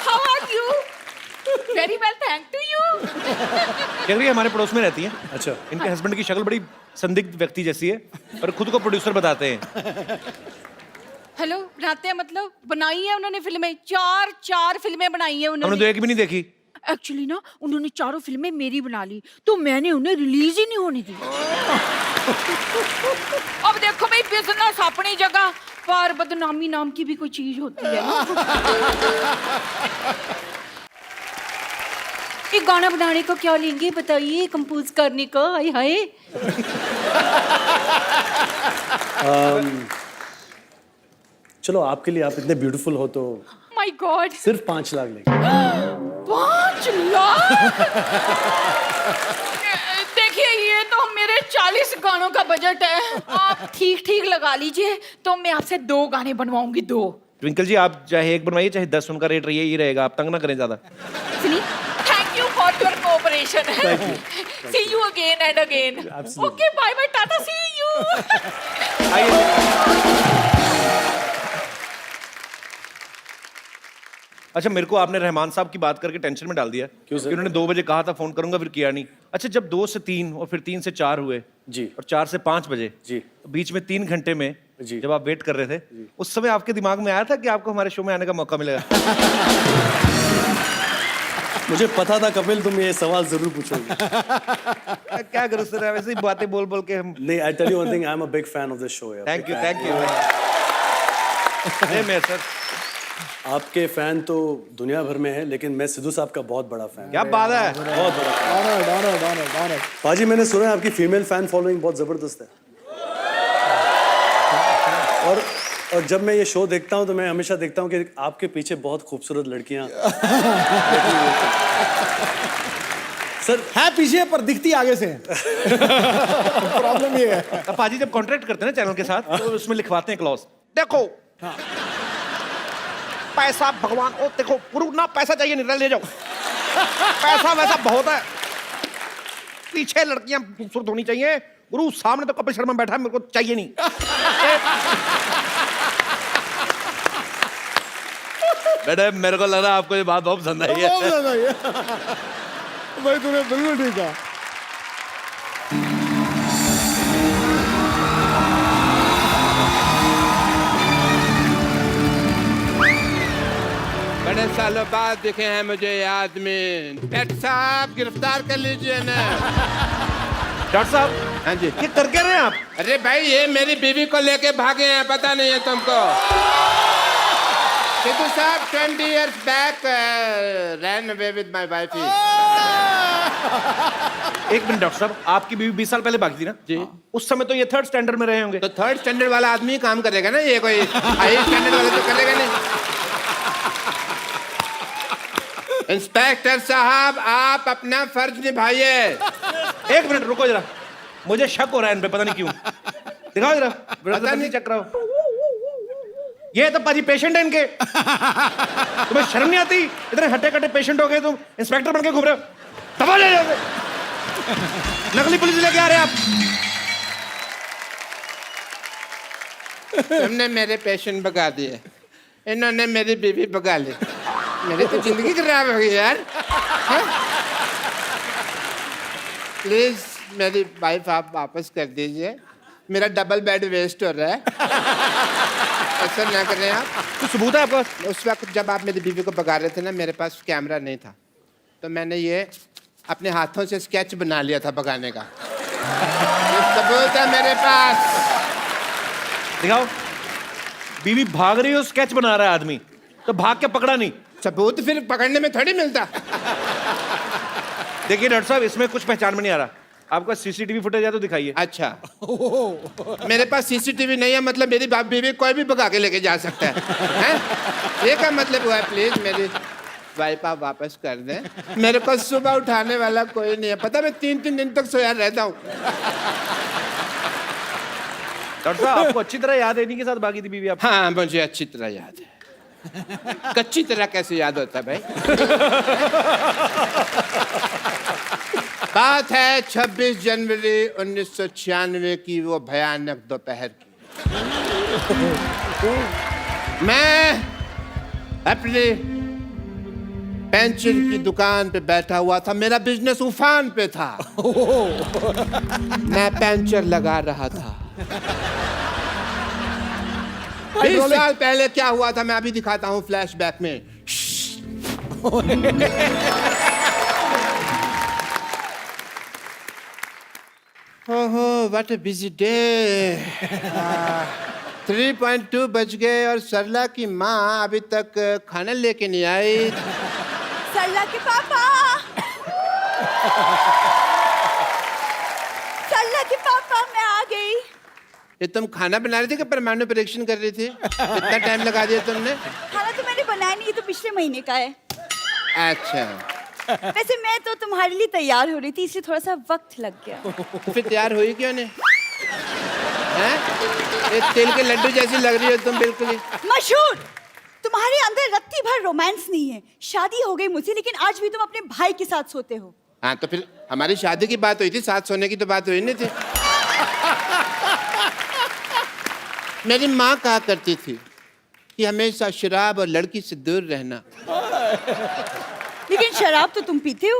how are you? Very well, thank to you. कह रही है हमारे पड़ोस में रहती हैं। अच्छा। इनके हस्बैंड की शक्ल बड़ी संदिग्ध व्यक्ति जैसी है, और खुद को प्रोड्यूसर बताते हैं। हेलो, बनाते हैं मतलब बनाई है उन्होंने फिल्में, चार फिल्में बनाई है हमने तो उन्होंने। एक भी नहीं देखी। एक्चुअली ना, उन्होंने चारों फिल्में मेरी बना ली, तो मैंने उन्हें रिलीज ही नहीं होने दी। अब देखो भाई, बिजनेस अपनी जगह, पर बदनामी नाम की भी कोई चीज होती है ना। ये गाना बनाने को क्या लेंगे बताइए, कंपोज करने का? हाय हाय। चलो, आपके लिए, आप इतने ब्यूटीफुल हो तो माय गॉड, सिर्फ 5 लाख लेंगे। 5 लाख? देखिए, ये तो मेरे 40 गानों का बजट है, आप ठीक लगा लीजिए, तो मैं आपसे 2 गाने बनवाऊंगी, 2। ट्विंकल जी, आप चाहे 1 बनवाइए चाहे 10, उनका रेट रही रहेगा, आप तंग ना करें ज्यादा। सुनिए, thank you for your cooperation. See you again and again. Okay, bye bye, tata, see you. अच्छा, मेरे को आपने रहमान साहब की बात करके टेंशन में डाल दिया। क्यों सर? उन्होंने 2 बजे कहा था फोन करूंगा, फिर किया नहीं। अच्छा, जब 2 से 3 और फिर 3 से 4 हुए जी, और 4 से 5 बजे जी, बीच में 3 घंटे में जी, जब आप वेट कर रहे थे, उस समय आपके दिमाग में आया था कि आपको हमारे शो में आने का मौका मिलेगा? मुझे पता था कपिल तुम ये सवाल जरूर पूछोगे। क्या करूं सर, वैसे ही बातें बोल बोल के हम। नहीं, I tell you one thing, I am a big fan of this show यार। थैंक यू नहीं, मैं सर, आपके फैन तो दुनिया भर में है, लेकिन मैं सिद्धू साहब का बहुत बड़ा फैन। क्या बात है। बहुत बड़ा फैन। पाजी, मैंने सुना है आपकी फीमेल फैन फॉलोइंग बहुत जबरदस्त है। और जब मैं ये शो देखता हूँ तो मैं हमेशा देखता हूँ कि आपके पीछे बहुत खूबसूरत लड़कियां सर है पीछे पर दिखती आगे से। प्रॉब्लम ये है। अब पाजी जब कॉन्ट्रैक्ट करते हैं ना चैनल के साथ, तो उसमें लिखवाते हैं क्लॉज, देखो पैसा भगवान, ओ देखो गुरु ना, पैसा चाहिए नहीं, ले जाओ, पैसा वैसा बहुत है, पीछे लड़कियां खूबसूरत होनी चाहिए, गुरु सामने तो कपिल शर्मा बैठा है, मेरे को चाहिए नहीं। बेटे, मेरे को लग रहा है आपको ये बात बहुत पसंद आई है। बहुत ज्यादा ये। भाई तूने बिल्कुल ठीक कहा। बड़े सालों बाद दिखे हैं मुझे ये आदमी। डॉक्टर साहब, गिरफ्तार कर लीजिए ना। डॉक्टर साहब, हाँ जी। ये कर क्या रहे हैं आप? अरे भाई, ये मेरी बीवी को लेके भागे हैं, पता नहीं है तुमको? सिद्धू साहब 20 years back ran away with my wife. एक मिनट डॉक्टर साहब, आपकी बीवी 20 साल पहले भागी थी ना जी। उस समय तो ये 3rd स्टैंडर्ड में रहे होंगे। तो 3rd स्टैंडर्ड वाला आदमी काम करेगा ना, ये कोई हाई स्टैंडर्ड वाला तो करेगा नहीं। इंस्पेक्टर साहब, आप अपना फर्ज निभाइए। एक मिनट रुको जरा, मुझे शक हो रहा है इन पे, पता नहीं क्यों। दिखाओ जरा, पता नहीं। चेक कराओ। ये तो पाजी पेशेंट है इनके। तुम्हें शर्म नहीं आती? इतने हट्टे कट्टे पेशेंट हो गए, तुम इंस्पेक्टर बन के घूम रहे हो। दबा ले जाओगे। नकली पुलिस लेके आ रहे हैं आप। तुमने मेरे पेशेंट भगा दिए, इन्होंने मेरी बीवी भगा ली, मेरी तो जिंदगी खराब हो गई यार। प्लीज मेरी वाइफ आप वापस कर दीजिए, मेरा डबल बेड वेस्ट हो रहा है। ऐसा ना करें आप। कुछ सबूत है आपका? उस वक्त जब आप मेरी बीवी को भगा रहे थे ना, मेरे पास कैमरा नहीं था, तो मैंने ये अपने हाथों से स्केच बना लिया था भगाने का। ये सबूत है मेरे पास। दिखाओ। बीवी भाग रही हो, स्केच बना रहा है आदमी, तो भाग के पकड़ा नहीं। सबूत फिर पकड़ने में थोड़ी मिलता। देखिए डॉक्टर साहब, इसमें कुछ पहचान में नहीं आ रहा। आपका सीसीटीवी फुटेज है तो दिखाइए। अच्छा, मेरे पास सीसीटीवी नहीं है, मतलब मेरी बाप बीवी कोई भी भगा के लेके जा सकता है? ये क्या मतलब हुआ है? प्लीज मेरी वाइफ आप वापस कर दें। मेरे को सुबह उठाने वाला कोई नहीं है, पता मैं 3-3 दिन तक सोया रहता हूँ। डॉक्टर साहब, आपको अच्छी तरह याद है इन्हीं के साथ भागी थी बीवी आप? हाँ, मुझे अच्छी तरह याद है। कच्ची तरह कैसे याद होता है भाई? बात है 26 जनवरी 1996 की, वो भयानक दोपहर की। मैं अपनी पेंचर की दुकान पे बैठा हुआ था, मेरा बिजनेस उफान पे था। मैं पेंचर लगा रहा था। 20 साल पहले क्या हुआ था मैं अभी दिखाता हूँ फ्लैशबैक में। ओहो, व्हाट अ बिजी डे। 3.2 बज गए और सरला की माँ अभी तक खाना लेके नहीं आई। सरला के पापा, सरला के पापा, मैं आ गई। ये तुम खाना बना रही थी कि परमाणु परीक्षण कर रही थी? कितना टाइम लगा दिया तुमने? खाना तो मैंने बनाया नहीं, ये तो पिछले महीने का है। अच्छा, वैसे मैं तो तुम्हारे लिए तैयार हो रही थी, इसलिए थोड़ा सा वक्त लग गया। तो फिर तैयार हुई क्यों नहीं? हैं? ये तिल के लड्डू जैसी लग रही हो तुम बिल्कुल ही। मशहूर, तुम्हारे अंदर रत्ती भर रोमांस नहीं है। शादी हो गई मुझसे, लेकिन आज भी तुम अपने भाई के साथ सोते हो। हाँ, तो फिर हमारी शादी की बात हुई थी, साथ सोने की तो बात हुई नहीं थी। मेरी माँ कहा करती थी कि हमेशा शराब और लड़की से दूर रहना। लेकिन शराब तो तुम पीते हो।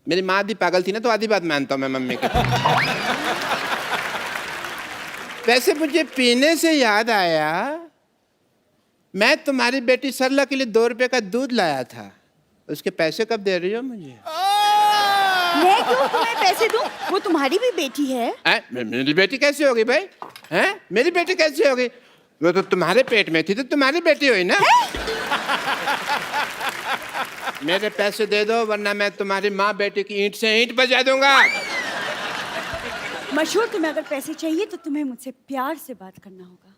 मेरी माँ आधी पागल थी ना, तो आधी बात मानता हूँ मैं मम्मी की। वैसे मुझे पीने से याद आया, मैं तुम्हारी बेटी सरला के लिए 2 रुपए का दूध लाया था, उसके पैसे कब दे रही हो मुझे? मैं क्यों तुम्हें पैसे दूं? वो तुम्हारी भी बेटी है। मेरी बेटी कैसे होगी भाई? हैं? मेरी बेटी कैसे होगी? वो तो तुम्हारे पेट में थी, तो तुम्हारी बेटी हुई ना। मेरे पैसे दे दो, वरना मैं तुम्हारी माँ बेटी की ईंट से ईंट बजा दूंगा। मशहूर, तुम्हें अगर पैसे चाहिए तो तुम्हें मुझसे प्यार से बात करना होगा।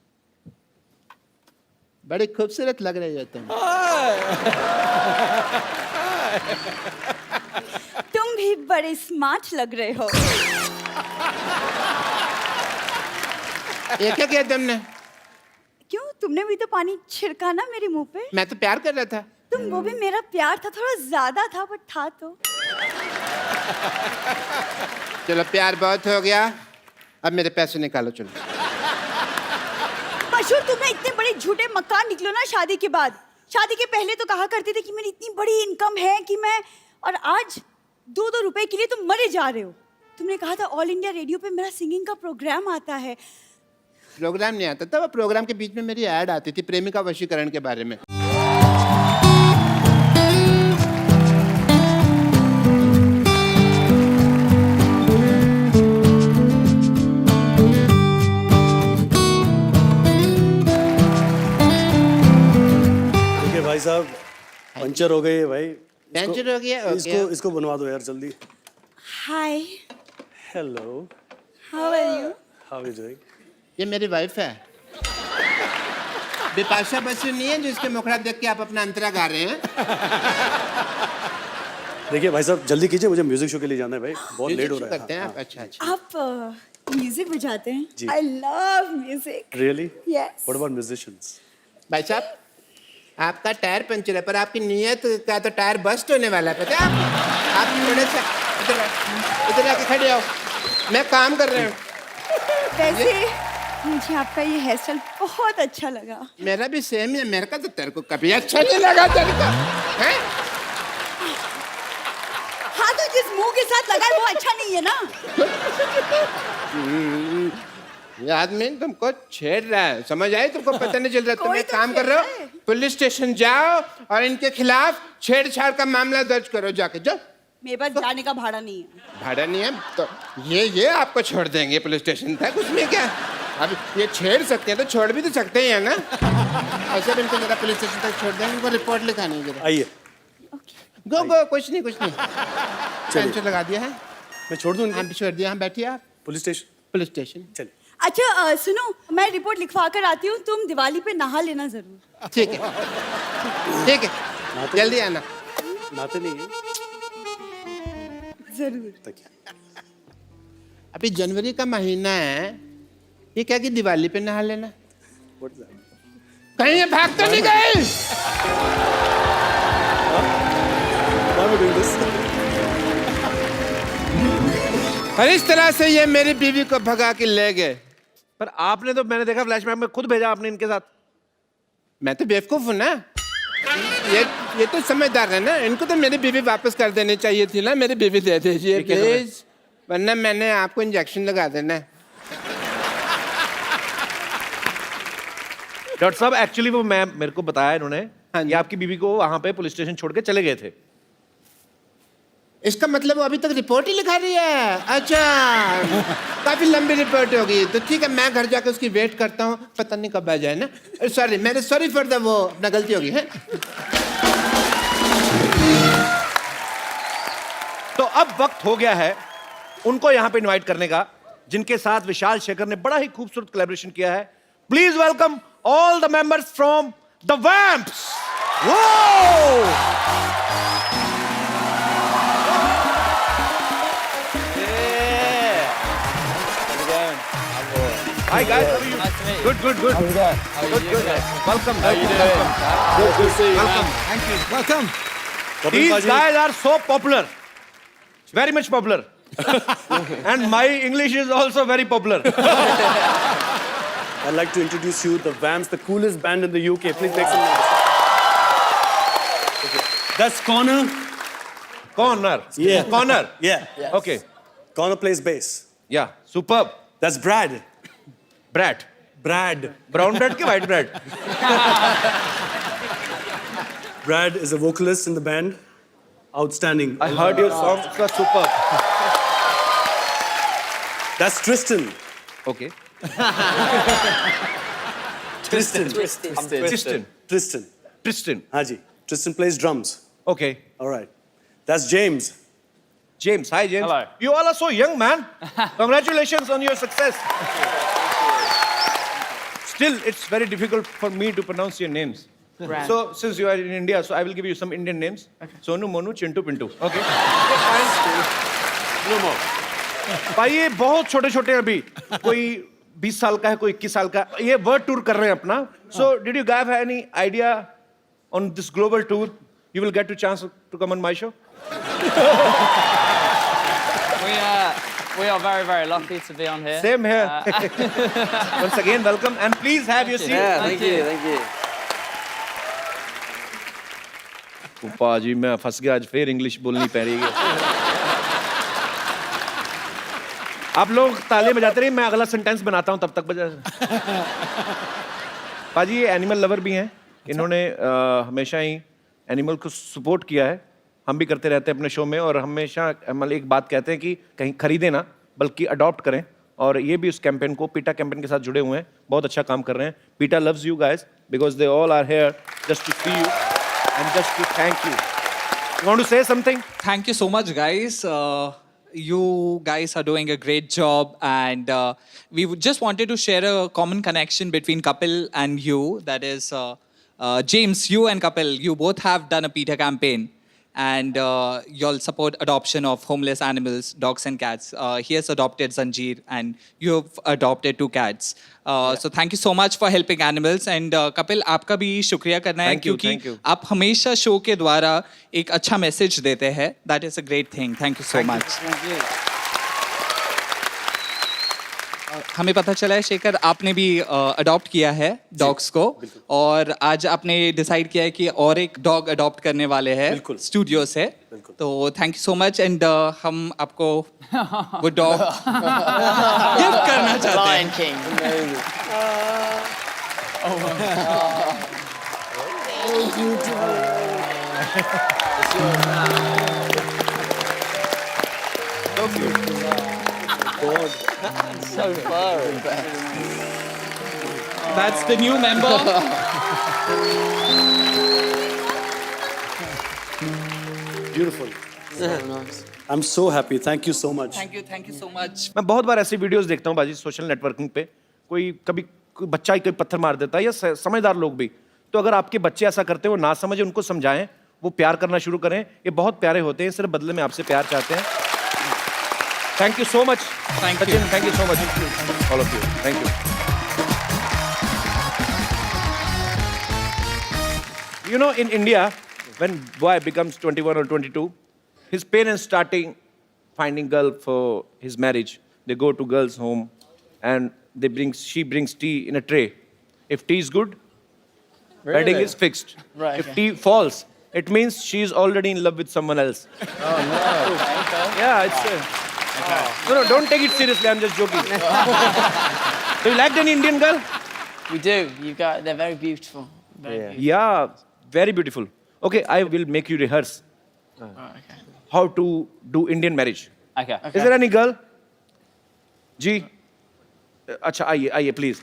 बड़ी खूबसूरत लग रही हो तुम। तुम भी बड़े स्मार्ट लग रहे हो। ये क्या किया तुमने? क्यों, तुमने भी तो पानी छिड़का ना मेरे मुंह पे। मैं तो प्यार कर रहा था। तुम, वो भी मेरा प्यार था, थोड़ा ज्यादा था, बट था तो। चलो, प्यार बहुत हो गया, अब मेरे पैसे निकालो। चलो। मशहूर, तुम ना इतने बड़े झूठे मक्कार निकलो ना शादी के बाद। शादी के पहले तो कहा करते थे कि मेरी इतनी बड़ी इनकम है कि मैं, और आज 2-2 रुपए के लिए तुम मरे जा रहे हो। तुमने कहा था ऑल इंडिया रेडियो पे मेरा सिंगिंग का प्रोग्राम आता है। प्रोग्राम नहीं आता था, वो प्रोग्राम के बीच में मेरी ऐड आती थी प्रेमिका वशीकरण के बारे में। भाई साहब, पंचर हो गई है भाई। पंचर हो गया? इसको बनवा दो यार जल्दी। Hi, hello, how are you? How are you doing? ये मेरी वाइफ है, बिपाशा बसु नहीं है जिसके मुखड़ा देख के आप अपना अंतरा गा रहे हैं। देखिए भाई साहब, जल्दी कीजिए, मुझे म्यूजिक शो के लिए जाना है भाई, बहुत लेट हो रहा है। करते हैं आप? अच्छा अच्छा। आप म्यूजिक बजाते हैं? जी। I love music. Really? Yes. What about musicians? भाई साहब, आपका टायर पंचर है, पर आपकी नीयत का तो टायर बस्ट होने वाला है, पता है आप थोड़े सा इधर आके खड़े आओ, मैं काम कर रहा हूँ। वैसे मुझे आपका ये हेयर स्टाइल बहुत अच्छा लगा। मेरा भी सेम है, मेरे का तो तेरे को कभी अच्छा नहीं लगा तेरे को, हैं? जिसके साथ लगा है वो अच्छा नहीं है ना। ये आदमी तुमको छेड़ रहा है, समझ आई? तुमको पता नहीं चल रहा। तुम कोई एक तो काम कर छेड़ रहे रहा है। हो, पुलिस स्टेशन जाओ और इनके खिलाफ छेड़छाड़ का मामला दर्ज करो जाके। जाओ। मेरे पास जाने का भाड़ा नहीं है। भाड़ा नहीं है तो ये आपको छोड़ देंगे पुलिस स्टेशन तक, उसमें क्या। अब ये छेड़ सकते हैं तो छोड़ भी तो सकते हैं ना। ऐसे भी इनको जरा पुलिस स्टेशन तक छोड़ देंगे, इनको रिपोर्ट लिखानी है जरा। आइए, गो गो, कुछ नहीं कुछ नहीं। टेंशन लगा दिया है। मैं छोड़ दूँ हाँ छोड़ दिया। हाँ बैठिए आप। Police station. पुलिस स्टेशन चलिए। अच्छा सुनो, मैं रिपोर्ट लिखवा कर आती हूँ, तुम दिवाली पे नहा लेना जरूर। ठीक है ठीक है, जल्दी आना। नहाते नहीं है जरूर। तकिया। अभी जनवरी का महीना है, ये क्या कि दिवाली पे नहा लेना। What is that? कहीं ये भाग तो नहीं गए? Why are we doing this? और इस तरह से ये मेरी बीवी को भगा के ले गए। पर आपने तो, मैंने देखा फ्लैशबैक में, खुद भेजा आपने इनके साथ। मैं तो बेवकूफ हूँ ना। ये तो समझदार है ना। इनको तो मेरी बीवी वापस कर देनी चाहिए थी ना। मेरी बीवी दे दीजिए प्लीज, वरना मैंने आपको इंजेक्शन लगा देना है। डॉक्टर साहब एक्चुअली वो मैं, मेरे को बताया इन्होंने हाँ जी। कि आपकी बीवी को वहां पे पुलिस स्टेशन छोड़ के चले गए थे। इसका मतलब वो अभी तक रिपोर्ट ही लिखा रही है? अच्छा, काफी लंबी रिपोर्ट होगी। तो ठीक है, मैं घर जाकर उसकी वेट करता हूँ, पता नहीं कब आ जाए ना। सॉरी, मेरे सॉरी फॉर द वो, अपना गलती होगी है। तो अब वक्त हो गया है उनको यहाँ पे इनवाइट करने का, जिनके साथ विशाल शेखर ने बड़ा ही खूबसूरत कोलैबोरेशन किया है। Please welcome all the members from the Vamps. Hi guys, how are you? Nice to meet you. Good, good, good. How are you doing? How are you Good. guys? Welcome. How you doing? Good to see you. Welcome. Thank you. Welcome. Kapil These Paji, guys are so popular, very much popular, and my English is also very popular. I'd like to introduce you the Vamps, the coolest band in the UK. Please make some noise. Okay. That's Connor. Connor. Yeah. Connor. Yeah. Okay. Connor plays bass. Yeah. Superb. That's Brad. Brat. Brad. Brown bread ke white bread? Brad is a vocalist in the band. Outstanding. I heard your song. It was superb. That's Tristan. Okay. Tristan. Tristan. Tristan. Tristan. Haji. Tristan plays drums. Okay. All right. That's James. James. Hi, James. Hello. You all are so young, man. Congratulations on your success. Still, it's very difficult for me to pronounce your names. Brand. So, since you are in India, so I will give you some Indian names. Okay. Sonu, Monu, Chintu, Pintu. Okay. No more. भाई ये बहुत छोटे छोटे अभी, कोई 20 साल का है, कोई 21 साल का। ये वर्ल्ड टूर कर रहे हैं अपना. So, did you guys have any idea on this global tour? You will get to chance to come on my show. We are very, very lucky to be on here. Same here. Once again, welcome and please have your seat. Thank you. Thank you. पाजी मैं फंस गया, आज फिर English बोलनी पड़ रही है। आप लोग ताले बजाते रहिए, मैं अगला सेंटेंस बनाता हूँ, तब तक बजा। पाजी ये एनिमल लवर भी हैं, इन्होंने हमेशा ही एनिमल को सपोर्ट किया है। हम भी करते रहते हैं अपने शो में, और हमेशा मतलब एक बात कहते हैं कि कहीं खरीदे ना, बल्कि अडॉप्ट करें। और ये भी उस कैंपेन को, पीटा कैंपेन के साथ जुड़े हुए हैं, बहुत अच्छा काम कर रहे हैं। पीटा loves you guys because they all are here just to see you and just to thank you. You want to say something? Thank you so much, guys. You guys are doing a great job, and we just wanted to share a common connection between Kapil and you. That is, James, you and Kapil, you both have done a PETA campaign, and you'll support adoption of homeless animals, dogs and cats. He has adopted Zanjeer, and you have adopted 2 cats. So thank you so much for helping animals. And Kapil, आपका भी शुक्रिया करना है, Thank you, क्योंकि thank you. आप हमेशा show के द्वारा एक अच्छा मैसेज देते हैं. That is a great thing. Thank you so much. Thank you. हमें पता चला है शेखर आपने भी अडॉप्ट किया है डॉग्स को, और आज आपने डिसाइड किया है कि और एक डॉग अडॉप्ट करने वाले हैं स्टूडियो से। तो thank you so much, and हम आपको वो डॉग गिफ्ट करना चाहते हैं। That's the new member. Beautiful. I'm so happy. Thank you so much. Thank you so much. मैं बहुत बार ऐसी वीडियोस देखता हूँ बाजी सोशल नेटवर्किंग पे, कोई कभी कोई बच्चा ही कोई पत्थर मार देता है, या समझदार लोग भी। तो अगर आपके बच्चे ऐसा करते हैं, वो ना समझे, उनको समझाएं, वो प्यार करना शुरू करें। ये बहुत प्यारे होते हैं, सिर्फ बदले में आपसे प्यार चाहते हैं। Thank you so much. Thank you. Thank you so much all of you. Thank you. You know, in India, when boy becomes 21 or 22, his parents starting finding girl for his marriage. They go to girl's home, and she brings tea in a tray. If tea is good, wedding is fixed. Right. If tea falls, it means she is already in love with someone else. Oh no! Yeah, it's. No, don't take it seriously. I'm just joking. Do you like any Indian girl? We do. They're very beautiful. Very beautiful. Yeah, very beautiful. Okay, I will make you rehearse Okay. how to do Indian marriage. Okay. Is there any girl? जी, अच्छा आइए please.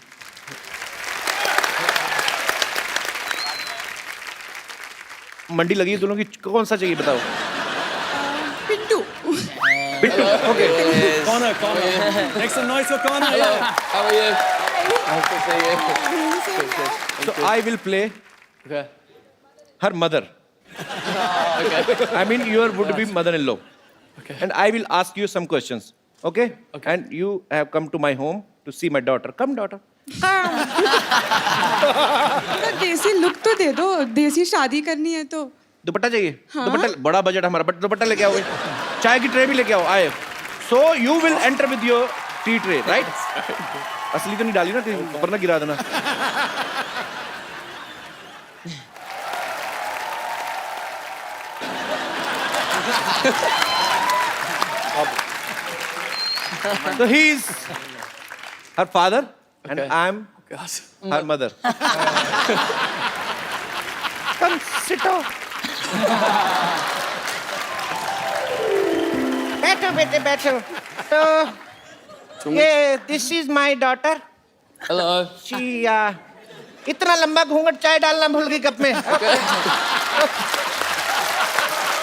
मंडी लगी है दोनों की, कौन सा चाहिए बताओ? Pintu. Bittu, okay. Connor. Make some noise for Connor. Yeah. How are you? Nice to see you. So I will play Okay. her mother. Okay. I mean your would-be mother-in-law. Okay. And I will ask you some questions. Okay? And you have come to my home to see my daughter. Come, daughter. तो देसी look तो दे दो, देसी शादी करनी है तो। दुपट्टा चाहिए? दुपट्टा, बड़ा बजट हमारा, बट दुपट्टा लेके आओ। चाय की ट्रे भी लेके आओ। आए। So you will enter with your tea tray, right? असली तो नहीं डाली ना, वरना गिरा देना। So he is her father, and I'm her mother. Come sit down. बैठो बेटे बैठो। तो ये this is my daughter. Hello. She इतना लंबा घूंघट चाय डालना भूल गई कप में।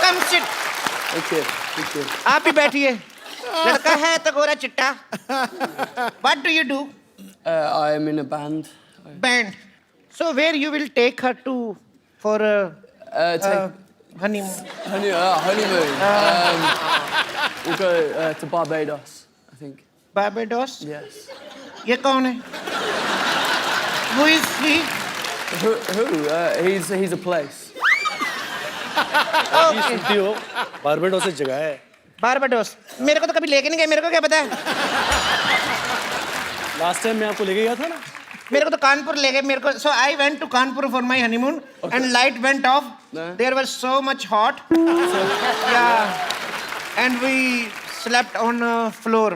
Come sit. Okay. Okay. आप भी बैठिए। लड़का है तो गोरा चिट्टा। What do you do? I am in a band. Band. So where you will take her to for honeymoon? Honeymoon. We'll go to Barbados, I think. Barbados? Yes. ये कौन है? Who is he? Who? He's a place. सुनती हो, Barbados एक जगह है। Barbados. मेरे को तो कभी लेके नहीं गए, मेरे को क्या पता है? लास्ट टाइम मैं आपको लेके गया था ना। मेरे को तो कानपुर ले गए मेरे को। So I went to Kanpur for my honeymoon, and light went off. There was so much hot. Yeah, and we slept on floor,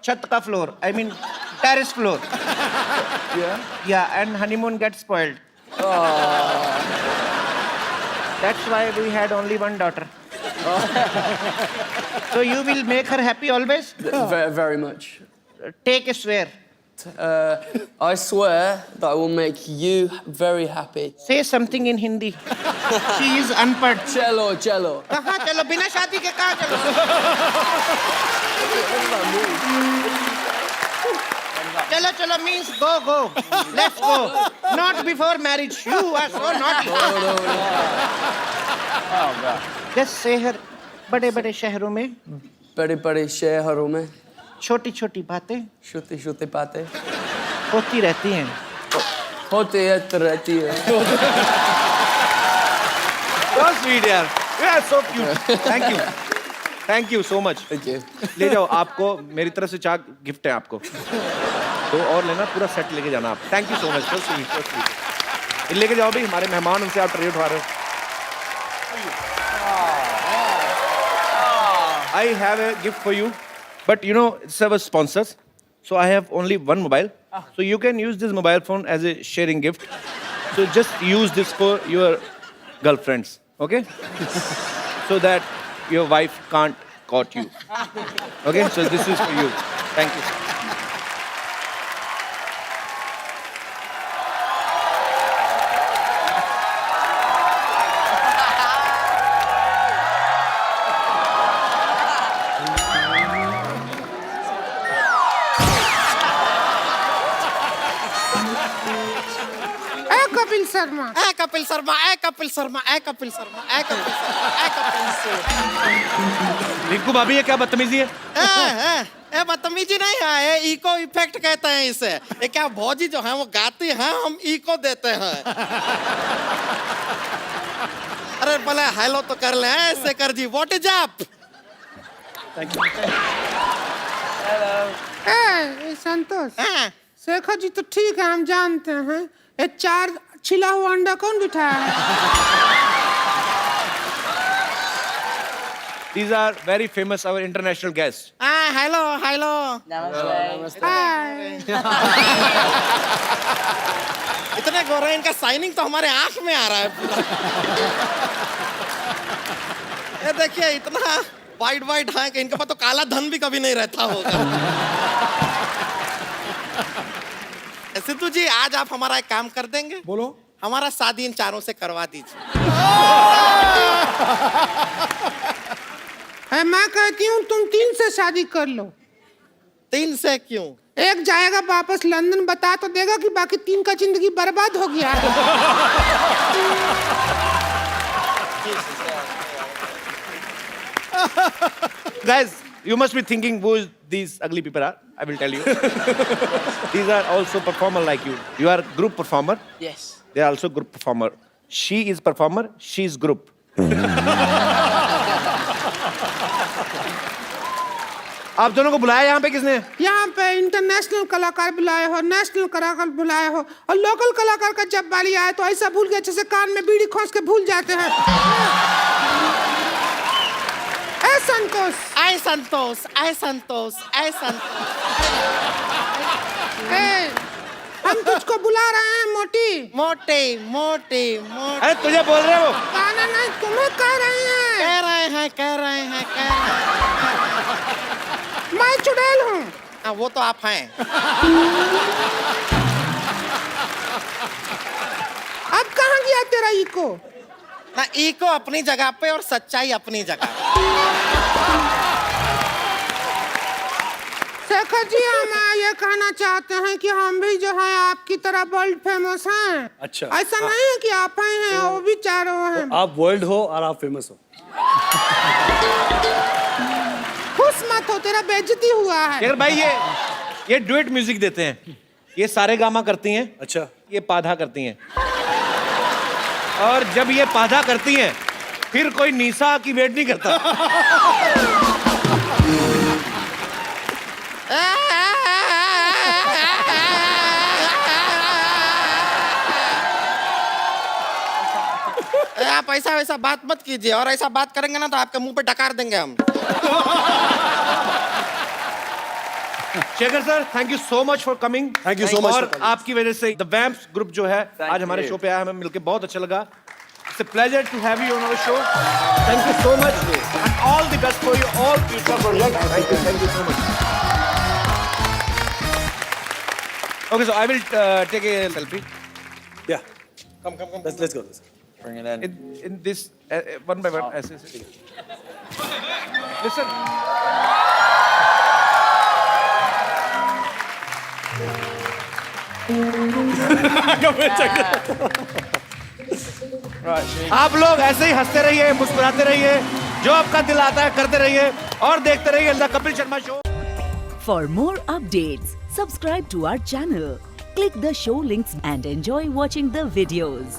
छत का floor. I mean terrace floor. Yeah, and honeymoon gets spoiled. That's why we had only one daughter. So you will make her happy always? Very, very much. Take a swear. I swear that I will make you very happy. Say something in Hindi. She is unpad. Cello, cello. कहाँ चलो? बिना शादी के कहाँ चलो? चलो चलो means go. Let's go. Not before marriage. You are so naughty. Just say her. बड़े-बड़े शहरों में बड़े-बड़े शहरों में छोटी-छोटी बातें छोटी-छोटी बातें होती रहती हैं। रहती है। So sweet, yaar. You are so cute. Thank you. Thank you so much. ले जाओ, आपको मेरी तरफ से चार गिफ्ट है आपको। तो और लेना, पूरा सेट लेके जाना आप। Thank you so much, so sweet, so sweet. लेके जाओ भाई, हमारे मेहमान, उनसे आप ट्रे उठा रहे हो। I have a gift for you, but you know it's our sponsors, so I have only one mobile, so you can use this mobile phone as a sharing gift. So just use this for your girlfriends, okay? So that your wife can't caught you. Okay, so this is for you. Thank you. Kapil Sharma, Kapil Sharma, Kapil Sharma, Kapil Sharma, Kapil Sharma, Kapil Sharma. Rinku भाभी, ये क्या बदतमीजी है? बदतमीजी नहीं है, ये eco effect कहते हैं इसे। ये क्या भौजी जो है वो गाती हैं, हम इको देते हैं। अरे भले हेलो तो कर ले ऐसे कर जी। What is up? Thank you. Santosh, Shekhar ji तो ठीक है, हम जानते हैं। ये 4 छिला हुआ अंडा कौन बिठाया है? These are very famous, our international guests. Hello hello. इतने गोरे, इनका साइनिंग तो हमारे आंख में आ रहा है पूरा। ये देखिए, इतना वाइट वाइट है कि इनके पास तो काला धन भी कभी नहीं रहता होगा। सिद्धू जी, आज आप हमारा एक काम कर देंगे? बोलो। हमारा शादी इन चारों से करवा दीजिए। मैं कहती हूँ तुम 3 से शादी कर लो। 3 से क्यों? एक जाएगा वापस लंदन, बता तो देगा कि बाकी 3 का जिंदगी बर्बाद हो गया है। Guys, you must be thinking who these ugly people are. I will tell you. These are also performer like you. You are group performer. Yes. They are also group performer. She is performer. She is group. आप दोनों को बुलाया यहाँ पे किसने? यहाँ पे international कलाकार बुलाए हो, नेशनल कलाकार बुलाए हो, और लोकल कलाकार का जब बारी आए तो ऐसा भूल गए जैसे कान में बीड़ी खोस के भूल जाते हैं। ऐ संतोष, ऐ संतोष, ऐ संतोष, ऐ संतोष। हम तुझको बुला रहे हैं मोटी। मोटे मोटे मोटे। अरे तुझे बोल रहे हो? गाना नहीं, तुम्हें कह रहे हैं। कह रहे हैं, कह रहे हैं, कह रहे हैं। मैं चुड़ैल हूँ। वो तो आप हैं। अब कहाँ गया तेरा इको? ना, इको अपनी जगह पे और सच्चाई अपनी जगह। शेखर जी, हम ये कहना चाहते हैं कि हम भी जो है आपकी तरह वर्ल्ड फेमस हैं। अच्छा। ऐसा नहीं है कि आप हैं, वो भी चारों हैं। आप वर्ल्ड हो और आप फेमस हो। खुश मत हो, तेरा बेइज्जती हुआ है। शेखर भाई, ये डुएट म्यूजिक देते हैं। ये सारे गामा करती हैं। अच्छा। ये पाधा करती हैं। और जब ये पाधा करती हैं, फिर कोई निशा की वेट नहीं करता। आप ऐसा वैसा बात मत कीजिए, और ऐसा बात करेंगे ना तो आपके मुंह पे डकार देंगे हम। Shekhar sir, thank you so much for coming. Thank you so much और for coming. आपकी वजह से द वैम्प्स ग्रुप जो है आज हमारे शो पे आया, हमें मिलकर बहुत अच्छा लगा। It's a pleasure to have you on our show. Thank you so much, and all the best for you all future projects. Thank you so much. Okay, so I will take a selfie. Yeah. Come. Let's go. Bring it in this one by one. Listen. आप लोग ऐसे ही हंसते रहिए, मुस्कुराते रहिए, जो आपका दिल आता है करते रहिए, और देखते रहिए the Kapil Sharma show. For more updates, subscribe to our channel, click the show links and enjoy watching the videos.